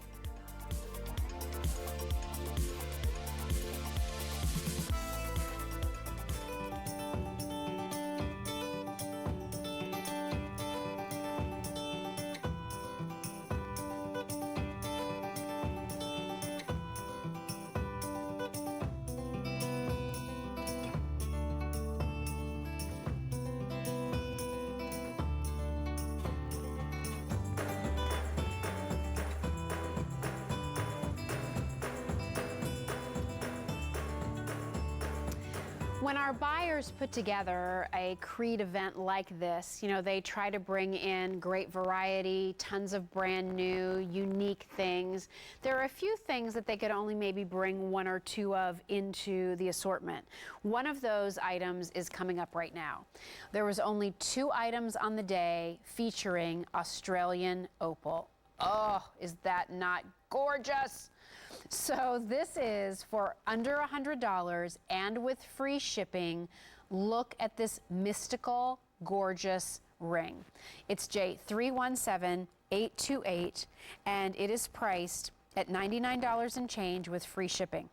When our buyers put together a Creede event like this, you know, they try to bring in great variety, tons of brand new, unique things. There are a few things that they could only maybe bring one or two of into the assortment. One of those items is coming up right now. There was only 2 items on the day featuring Australian opal. Oh, is that not gorgeous? So this is for under $100 and with free shipping. Look at this mystical, gorgeous ring. It's J317828 and it is priced at $99 and change with free shipping.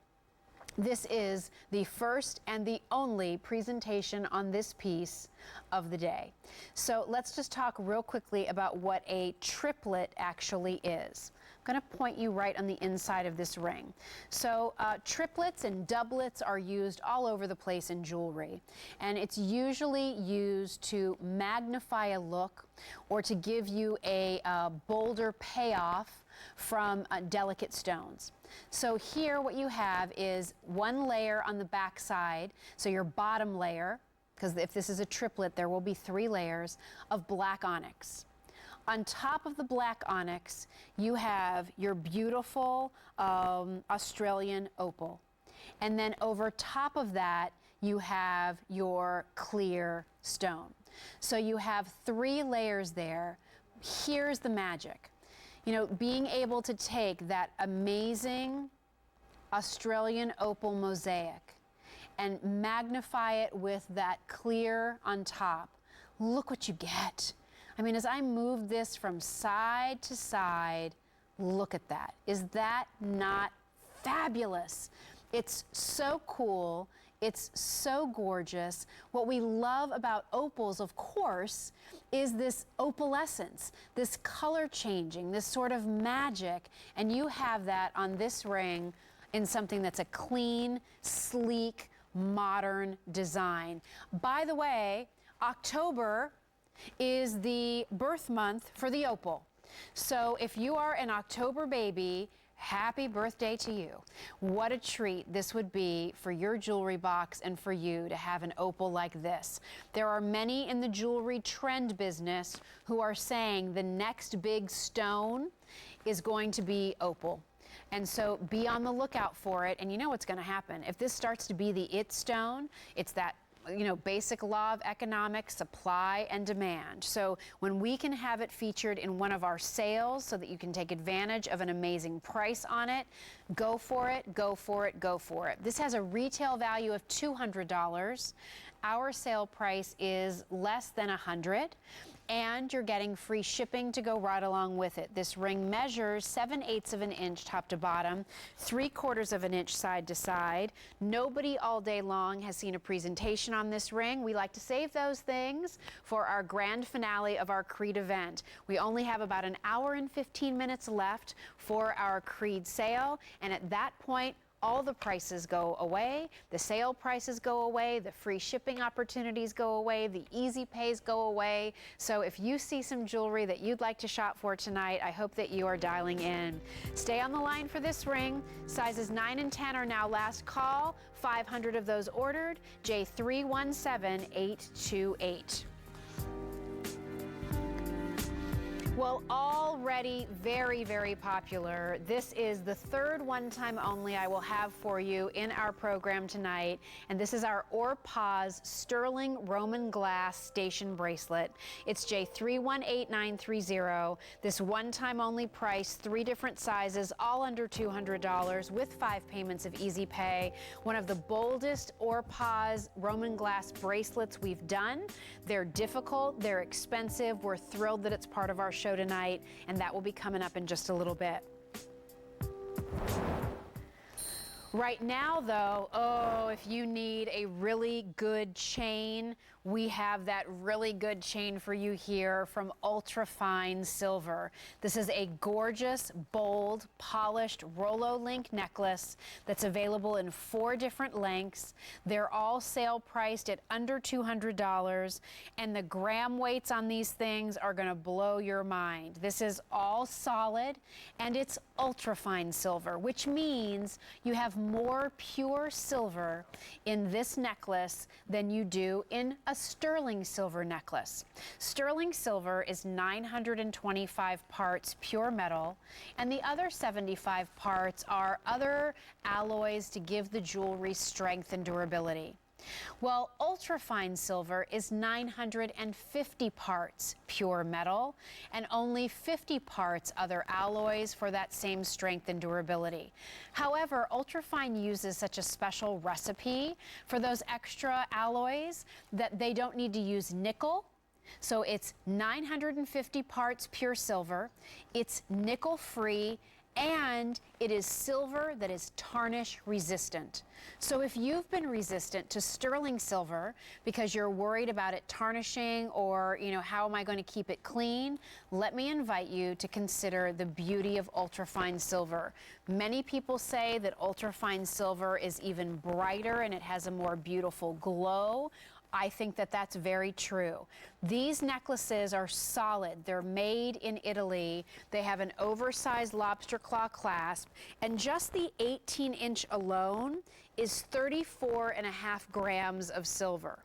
This is the first and the only presentation on this piece of the day. So let's just talk real quickly about what a triplet actually is. I'm going to point you right on the inside of this ring. So triplets and doublets are used all over the place in jewelry, and it's usually used to magnify a look or to give you a bolder payoff from delicate stones. So here what you have is 1 layer on the back side, so your bottom layer, because if this is a triplet there will be 3 layers of black onyx. On top of the black onyx you have your beautiful Australian opal, and then over top of that you have your clear stone. So you have 3 layers there. Here's the magic. You know, being able to take that amazing Australian opal mosaic and magnify it with that clear on top. Look what you get. I mean, as I move this from side to side, look at that. Is that not fabulous? It's so cool. It's so gorgeous. What we love about opals, of course, is this opalescence, this color changing, this sort of magic. And you have that on this ring in something that's a clean, sleek, modern design. By the way, October is the birth month for the opal. So if you are an October baby, happy birthday to you. What a treat this would be for your jewelry box and for you to have an opal like this. There are many in the jewelry trend business who are saying the next big stone is going to be opal. And so be on the lookout for it, and you know what's going to happen. If this starts to be the it stone, it's that, you know, basic law of economics, supply and demand. So when we can have it featured in one of our sales so that you can take advantage of an amazing price on it, go for it, go for it, go for it. This has a retail value of $200. Our sale price is less than $100. And you're getting free shipping to go right along with it. This ring measures 7/8 of an inch top to bottom, 3/4 of an inch side to side. Nobody all day long has seen a presentation on this ring. We like to save those things for our grand finale of our Creede event. We only have about an hour and 15 minutes left for our Creede sale, and at that point, all the prices go away, the sale prices go away, the free shipping opportunities go away, the easy pays go away. So if you see some jewelry that you'd like to shop for tonight, I hope that you are dialing in. Stay on the line for this ring. Sizes 9 and 10 are now last call. 500 of those ordered. J317828. Well, already very, very popular. This is the 3rd one-time only I will have for you in our program tonight, and this is our Or-Paz sterling Roman glass station bracelet. It's J318930. This one-time only price, 3 different sizes, all under $200 with 5 payments of easy pay. One of the boldest Or-Paz Roman glass bracelets we've done. They're difficult, they're expensive. We're thrilled that it's part of our show tonight, and that will be coming up in just a little bit. Right now, though, oh, if you need a really good chain we have that really good chain for you here from Ultrafine Silver. This is a gorgeous, bold, polished Rolo Link necklace that's available in 4 different lengths. They're all sale priced at under $200, and the gram weights on these things are going to blow your mind. This is all solid, and it's ultrafine silver, which means you have more pure silver in this necklace than you do in a sterling silver necklace. Sterling silver is 925 parts pure metal, and the other 75 parts are other alloys to give the jewelry strength and durability. Well, ultrafine silver is 950 parts pure metal and only 50 parts other alloys for that same strength and durability. However, ultrafine uses such a special recipe for those extra alloys that they don't need to use nickel. So it's 950 parts pure silver, it's nickel free, and it is silver that is tarnish resistant. So if you've been resistant to sterling silver because you're worried about it tarnishing, or how am I going to keep it clean, let me invite you to consider the beauty of ultrafine silver. Many people say that ultrafine silver is even brighter and it has a more beautiful glow. I think that that's very true. These necklaces are solid. They're made in Italy. They have an oversized lobster claw clasp, and just the 18-inch alone is 34.5 grams of silver.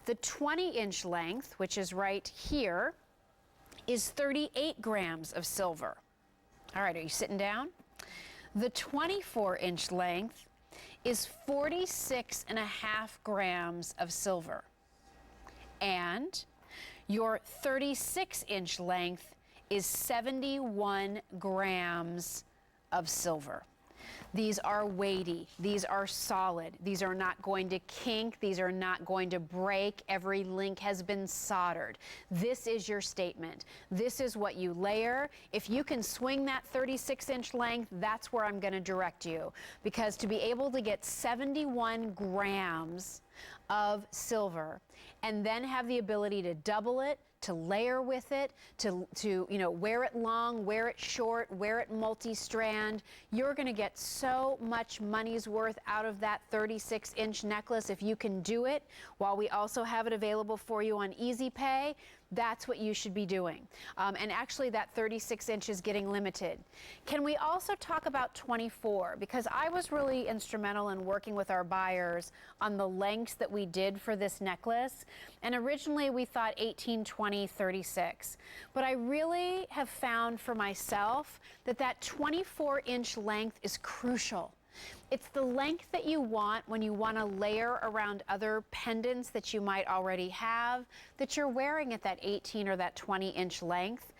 The 20-inch length, which is right here, is 38 grams of silver. All right, are you sitting down? The 24-inch length is 46.5 grams of silver. And your 36-inch length is 71 grams of silver. These are weighty, these are solid, these are not going to kink, these are not going to break. Every link has been soldered. This is your statement. This is what you layer. If you can swing that 36-inch length, that's where I'm going to direct you. Because to be able to get 71 grams of silver and then have the ability to double it, to layer with it, to wear it long, wear it short, wear it multi-strand, you're going to get so much money's worth out of that 36-inch necklace if you can do it, while we also have it available for you on Easy Pay. That's what you should be doing. And actually that 36 inch is getting limited. Can we also talk about 24? Because I was really instrumental in working with our buyers on the lengths that we did for this necklace. And originally we thought 18, 20, 36. But I really have found for myself that that 24-inch length is crucial. It's the length that you want when you want to layer around other pendants that you might already have that you're wearing at that 18 or that 20-inch length.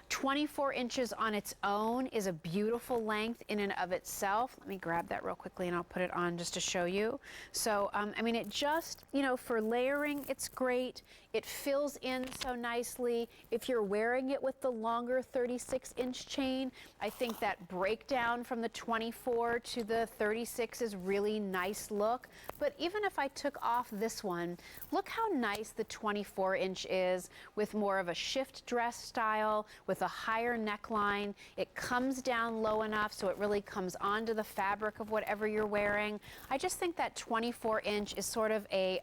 24 inches on its own is a beautiful length in and of itself. Let me grab that real quickly and I'll put it on just to show you. So, I mean, it just, for layering, it's great. It fills in so nicely. If you're wearing it with the longer 36-inch chain, I think that breakdown from the 24 to the 36 is really nice look. But even if I took off this one, look how nice the 24-inch is with more of a shift dress style, with a higher neckline. It comes down low enough so it really comes onto the fabric of whatever you're wearing. I just think that 24-inch is sort of a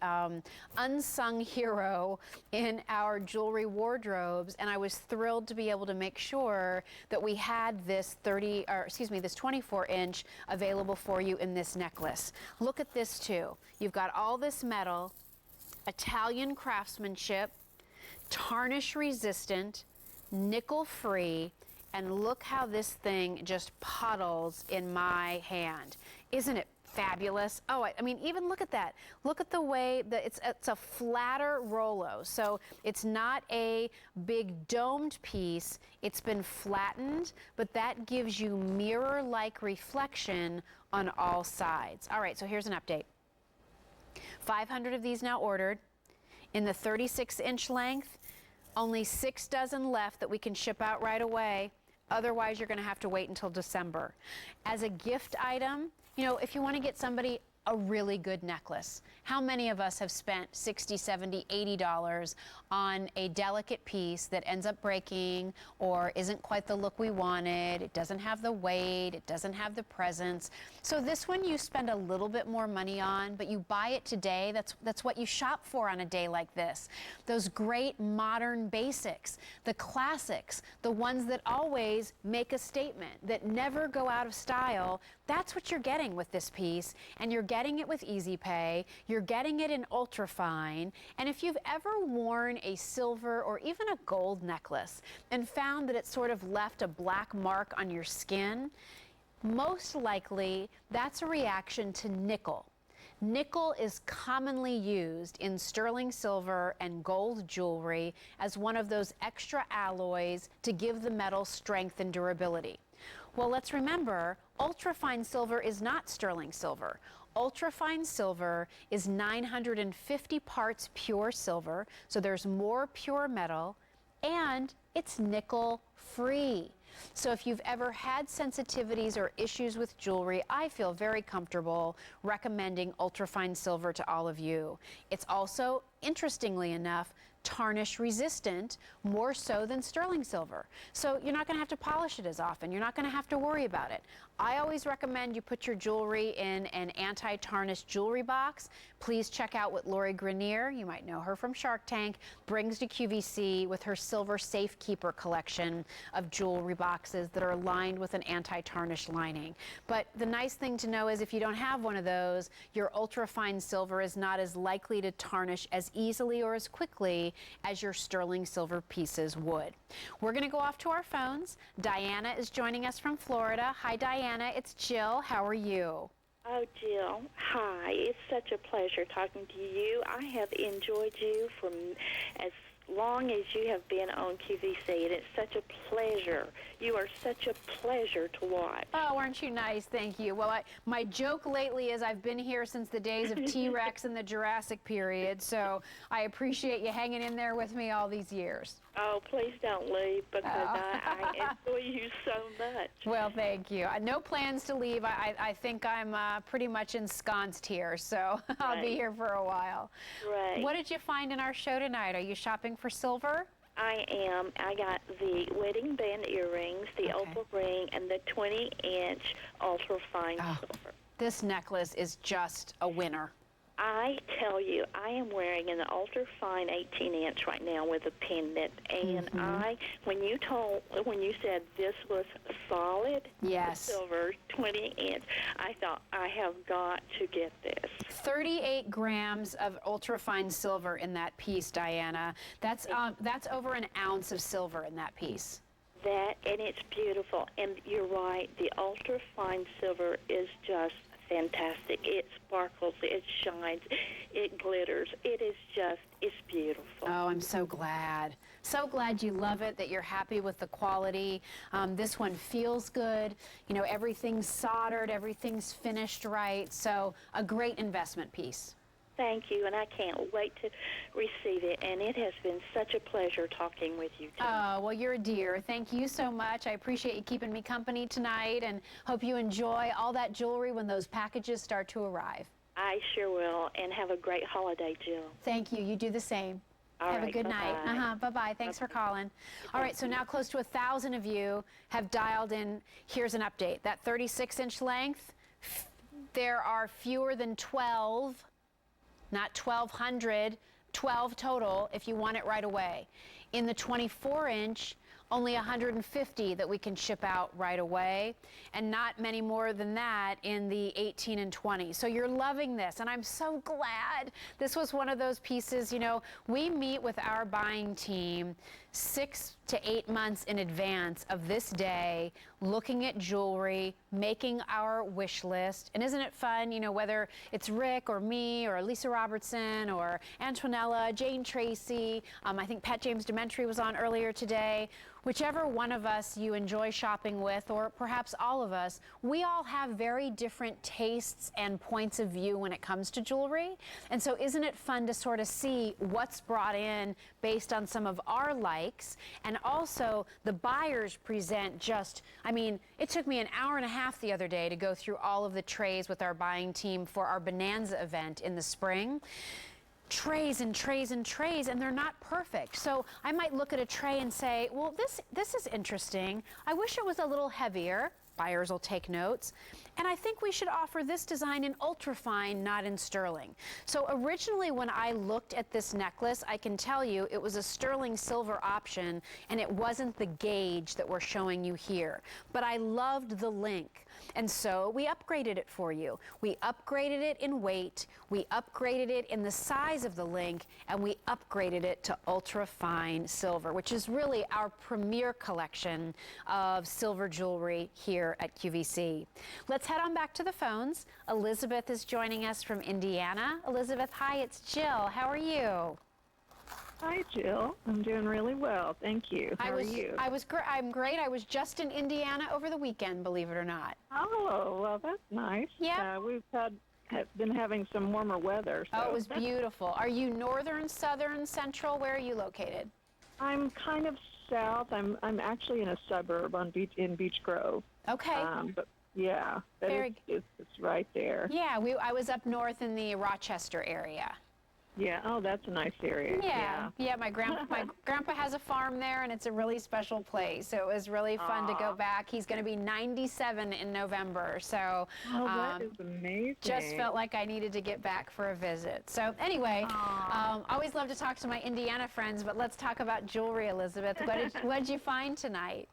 unsung hero in our jewelry wardrobes, and I was thrilled to be able to make sure that we had this this 24-inch available for you in this necklace. Look at this too. You've got all this metal, Italian craftsmanship, tarnish resistant, nickel free, and look how this thing just puddles in my hand. Isn't it fabulous? Oh, I mean, even look at that. Look at the way that it's a flatter Rolo. So it's not a big domed piece. It's been flattened, but that gives you mirror-like reflection on all sides. All right, so here's an update. 500 of these now ordered. In the 36-inch length, only 6 dozen left that we can ship out right away. Otherwise, you're going to have to wait until December. As a gift item, if you want to get somebody a really good necklace. How many of us have spent $60, $70, $80 on a delicate piece that ends up breaking or isn't quite the look we wanted? It doesn't have the weight, it doesn't have the presence. So this one you spend a little bit more money on, but you buy it today. That's what you shop for on a day like this. Those great modern basics, the classics, the ones that always make a statement, that never go out of style. That's what you're getting with this piece, and you're getting it with Easy Pay. You're getting it in ultra fine. And if you've ever worn a silver or even a gold necklace and found that it sort of left a black mark on your skin, most likely that's a reaction to nickel. Nickel is commonly used in sterling silver and gold jewelry as one of those extra alloys to give the metal strength and durability. Well, let's remember, ultrafine silver is not sterling silver. Ultrafine silver is 950 parts pure silver, so there's more pure metal, and it's nickel free. So if you've ever had sensitivities or issues with jewelry, I feel very comfortable recommending ultrafine silver to all of you. It's also, interestingly enough, tarnish resistant, more so than sterling silver. So you're not going to have to polish it as often. You're not going to have to worry about it. I always recommend you put your jewelry in an anti-tarnish jewelry box. Please check out what Lori Grenier, you might know her from Shark Tank, brings to QVC with her Silver Safekeeper collection of jewelry boxes that are lined with an anti-tarnish lining. But the nice thing to know is if you don't have one of those, your ultrafine silver is not as likely to tarnish as easily or as quickly as your sterling silver pieces would. We're going to go off to our phones. Diana is joining us from Florida. Hi, Diana. It's Jill. How are you? Oh, Jill, hi. It's such a pleasure talking to you. I have enjoyed you from as long as you have been on QVC, and it's such a pleasure. You are such a pleasure to watch. Oh, aren't you nice? Thank you. Well, my joke lately is I've been here since the days of T-Rex and the Jurassic period, so I appreciate you hanging in there with me all these years. Oh, please don't leave, because I enjoy you so much. Well, thank you. No plans to leave. I think I'm pretty much ensconced here, so I'll be here for a while. Right. What did you find in our show tonight? Are you shopping for silver? I am. I got the wedding band earrings, the opal ring, and the 20-inch ultra-fine silver. This necklace is just a winner. I tell you, I am wearing an ultra-fine 18-inch right now with a pendant, and when you said this was solid, silver 20-inch, I thought I have got to get this. 38 grams of ultrafine silver in that piece, Diana. That's over an ounce of silver in that piece. And it's beautiful, and you're right. The ultra-fine silver is just fantastic. It sparkles, it shines, it glitters. It's beautiful. Oh, I'm so glad. So glad you love it, that you're happy with the quality. This one feels good. You know, everything's soldered, everything's finished right. So a great investment piece. Thank you, and I can't wait to receive it, and it has been such a pleasure talking with you tonight. Oh, well, you're a dear. Thank you so much. I appreciate you keeping me company tonight, and hope you enjoy all that jewelry when those packages start to arrive. I sure will, and have a great holiday, Jill. Thank you. You do the same. All Have right, a good bye-bye. night. Bye-bye. Thanks for calling. All right, so now close to 1,000 of you have dialed in. Here's an update. That 36-inch length, there are fewer than 12, not 1,200, 12 total if you want it right away. In the 24-inch, only 150 that we can ship out right away, and not many more than that in the 18 and 20. So you're loving this, and I'm so glad. This was one of those pieces, you know, we meet with our buying team 6 to 8 months in advance of this day, looking at jewelry, making our wish list. And isn't it fun, you know, whether it's Rick or me or Lisa Robertson or Antonella, Jane Treacy, I think Pat James Dementry was on earlier today. Whichever one of us you enjoy shopping with, or perhaps all of us, we all have very different tastes and points of view when it comes to jewelry. And so isn't it fun to sort of see what's brought in based on some of our likes likes, and also the buyers present just, I mean, it took me an hour and a half the other day to go through all of the trays with our buying team for our Bonanza event in the spring. Trays and trays and trays, and they're not perfect. So I might look at a tray and say, well, this is interesting. I wish it was a little heavier. Buyers will take notes. And I think we should offer this design in ultrafine, not in sterling. So originally when I looked at this necklace, I can tell you it was a sterling silver option, and it wasn't the gauge that we're showing you here. But I loved the link. And so we upgraded it for you. We upgraded it in weight, we upgraded it in the size of the link, and we upgraded it to ultra-fine silver, which is really our premier collection of silver jewelry here at QVC. Let's head on back to the phones. Elizabeth is joining us from Indiana. Elizabeth, hi, it's Jill. How are you? Hi, Jill. I'm doing really well. Thank you. How are you? I'm great. I was just in Indiana over the weekend, believe it or not. Oh, well, that's nice. Yeah. We've been having some warmer weather. So. Oh, it was beautiful. Are you northern, southern, central? Where are you located? I'm kind of south. I'm actually in a suburb in Beach Grove. Okay. But yeah, it's right there. Yeah, I was up north in the Rochester area. Yeah. Oh, that's a nice area. Yeah. My grandpa has a farm there, and it's a really special place. So it was really fun to go back. He's going to be 97 in November. So that is amazing. Just felt like I needed to get back for a visit. So anyway, always love to talk to my Indiana friends, but let's talk about jewelry, Elizabeth. What did you find tonight?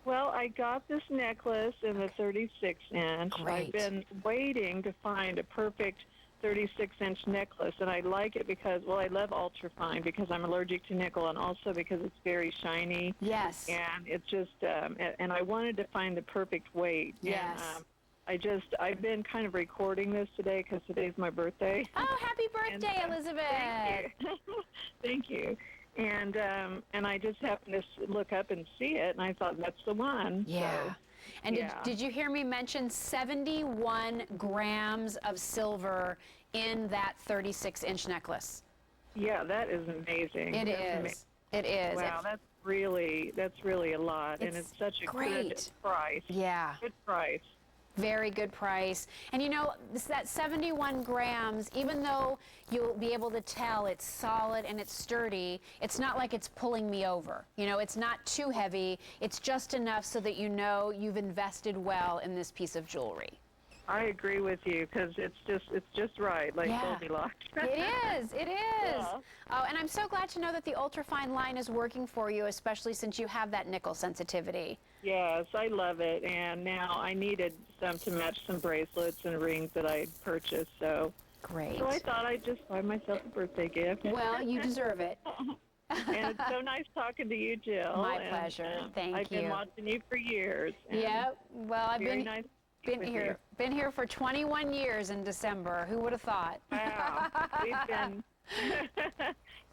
Well, I got this necklace in the 36-inch. Great. I've been waiting to find a perfect 36-inch necklace, and I like it because, well, I love ultrafine because I'm allergic to nickel, and also because it's very shiny. Yes. And it's just, and I wanted to find the perfect weight. Yes. And, I've been kind of recording this today because today's my birthday. Oh, happy birthday, Elizabeth. Thank you. Thank you. And I just happened to look up and see it, and I thought, that's the one. Yeah. So, and did you hear me mention 71 grams of silver in that 36-inch necklace? Yeah, that is amazing. It is. It is. Wow, that's really a lot, and it's such a good price. Yeah. Good price. Very good price. And you know, that 71 grams, even though you'll be able to tell it's solid and it's sturdy, it's not like it's pulling me over. You know, it's not too heavy. It's just enough so that you know you've invested well in this piece of jewelry. I agree with you because it's just right, like Goldilocks. It is. Yeah. Oh, and I'm so glad to know that the ultrafine line is working for you, especially since you have that nickel sensitivity. Yes, I love it, and now I needed some to match some bracelets and rings that I purchased. So great. So I thought I'd just buy myself a birthday gift. Well, you deserve it. And it's so nice talking to you, Jill. My pleasure. Thank you. I've been watching you for years. Yep. Well, I've been here for 21 years in December. Who would have thought? Wow. We've been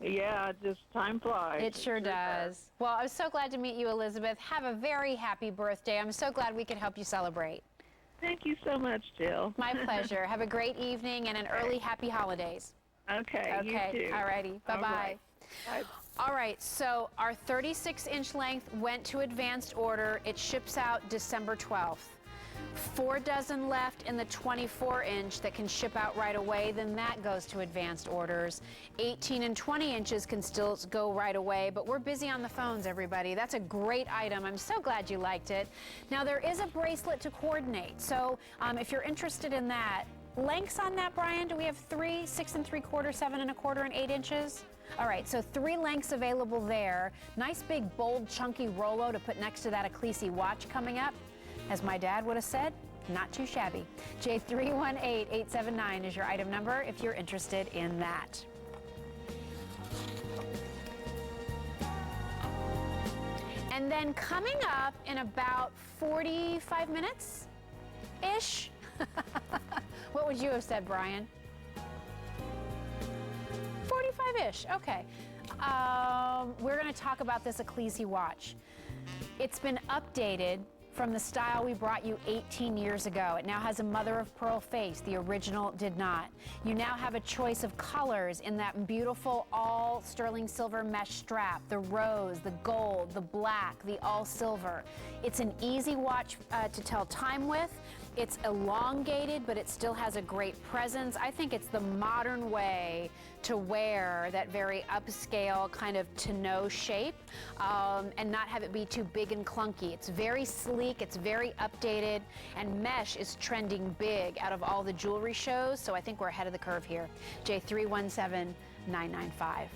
yeah, just time flies. It sure does. Well, I was so glad to meet you, Elizabeth. Have a very happy birthday. I'm so glad we could help you celebrate. Thank you so much, Jill. My pleasure. Have a great evening and an early happy holidays. Okay, you too. All righty. Bye-bye. Bye. All right, so our 36-inch length went to advanced order. It ships out December 12th. 4 dozen left in the 24-inch that can ship out right away, then that goes to advanced orders. 18 and 20 inches can still go right away, but we're busy on the phones, everybody. That's a great item. I'm so glad you liked it. Now, there is a bracelet to coordinate, so if you're interested in that, lengths on that, Brian, do we have 3, 6 3/4, 7 1/4, and 8 inches? All right, so 3 lengths available there. Nice big, bold, chunky Rolo to put next to that Creede watch coming up. As my dad would have said, not too shabby. J318879 is your item number if you're interested in that. And then coming up in about 45 minutes-ish, what would you have said, Brian? 45-ish, okay. We're going to talk about this Creede watch. It's been updated from the style we brought you 18 years ago. It now has a mother of pearl face. The original did not. You now have a choice of colors in that beautiful all sterling silver mesh strap, the rose, the gold, the black, the all silver. It's an easy watch to tell time with. It's elongated, but it still has a great presence. I think it's the modern way to wear that very upscale kind of tonneau shape and not have it be too big and clunky. It's very sleek, it's very updated, and mesh is trending big out of all the jewelry shows, so I think we're ahead of the curve here. J317995.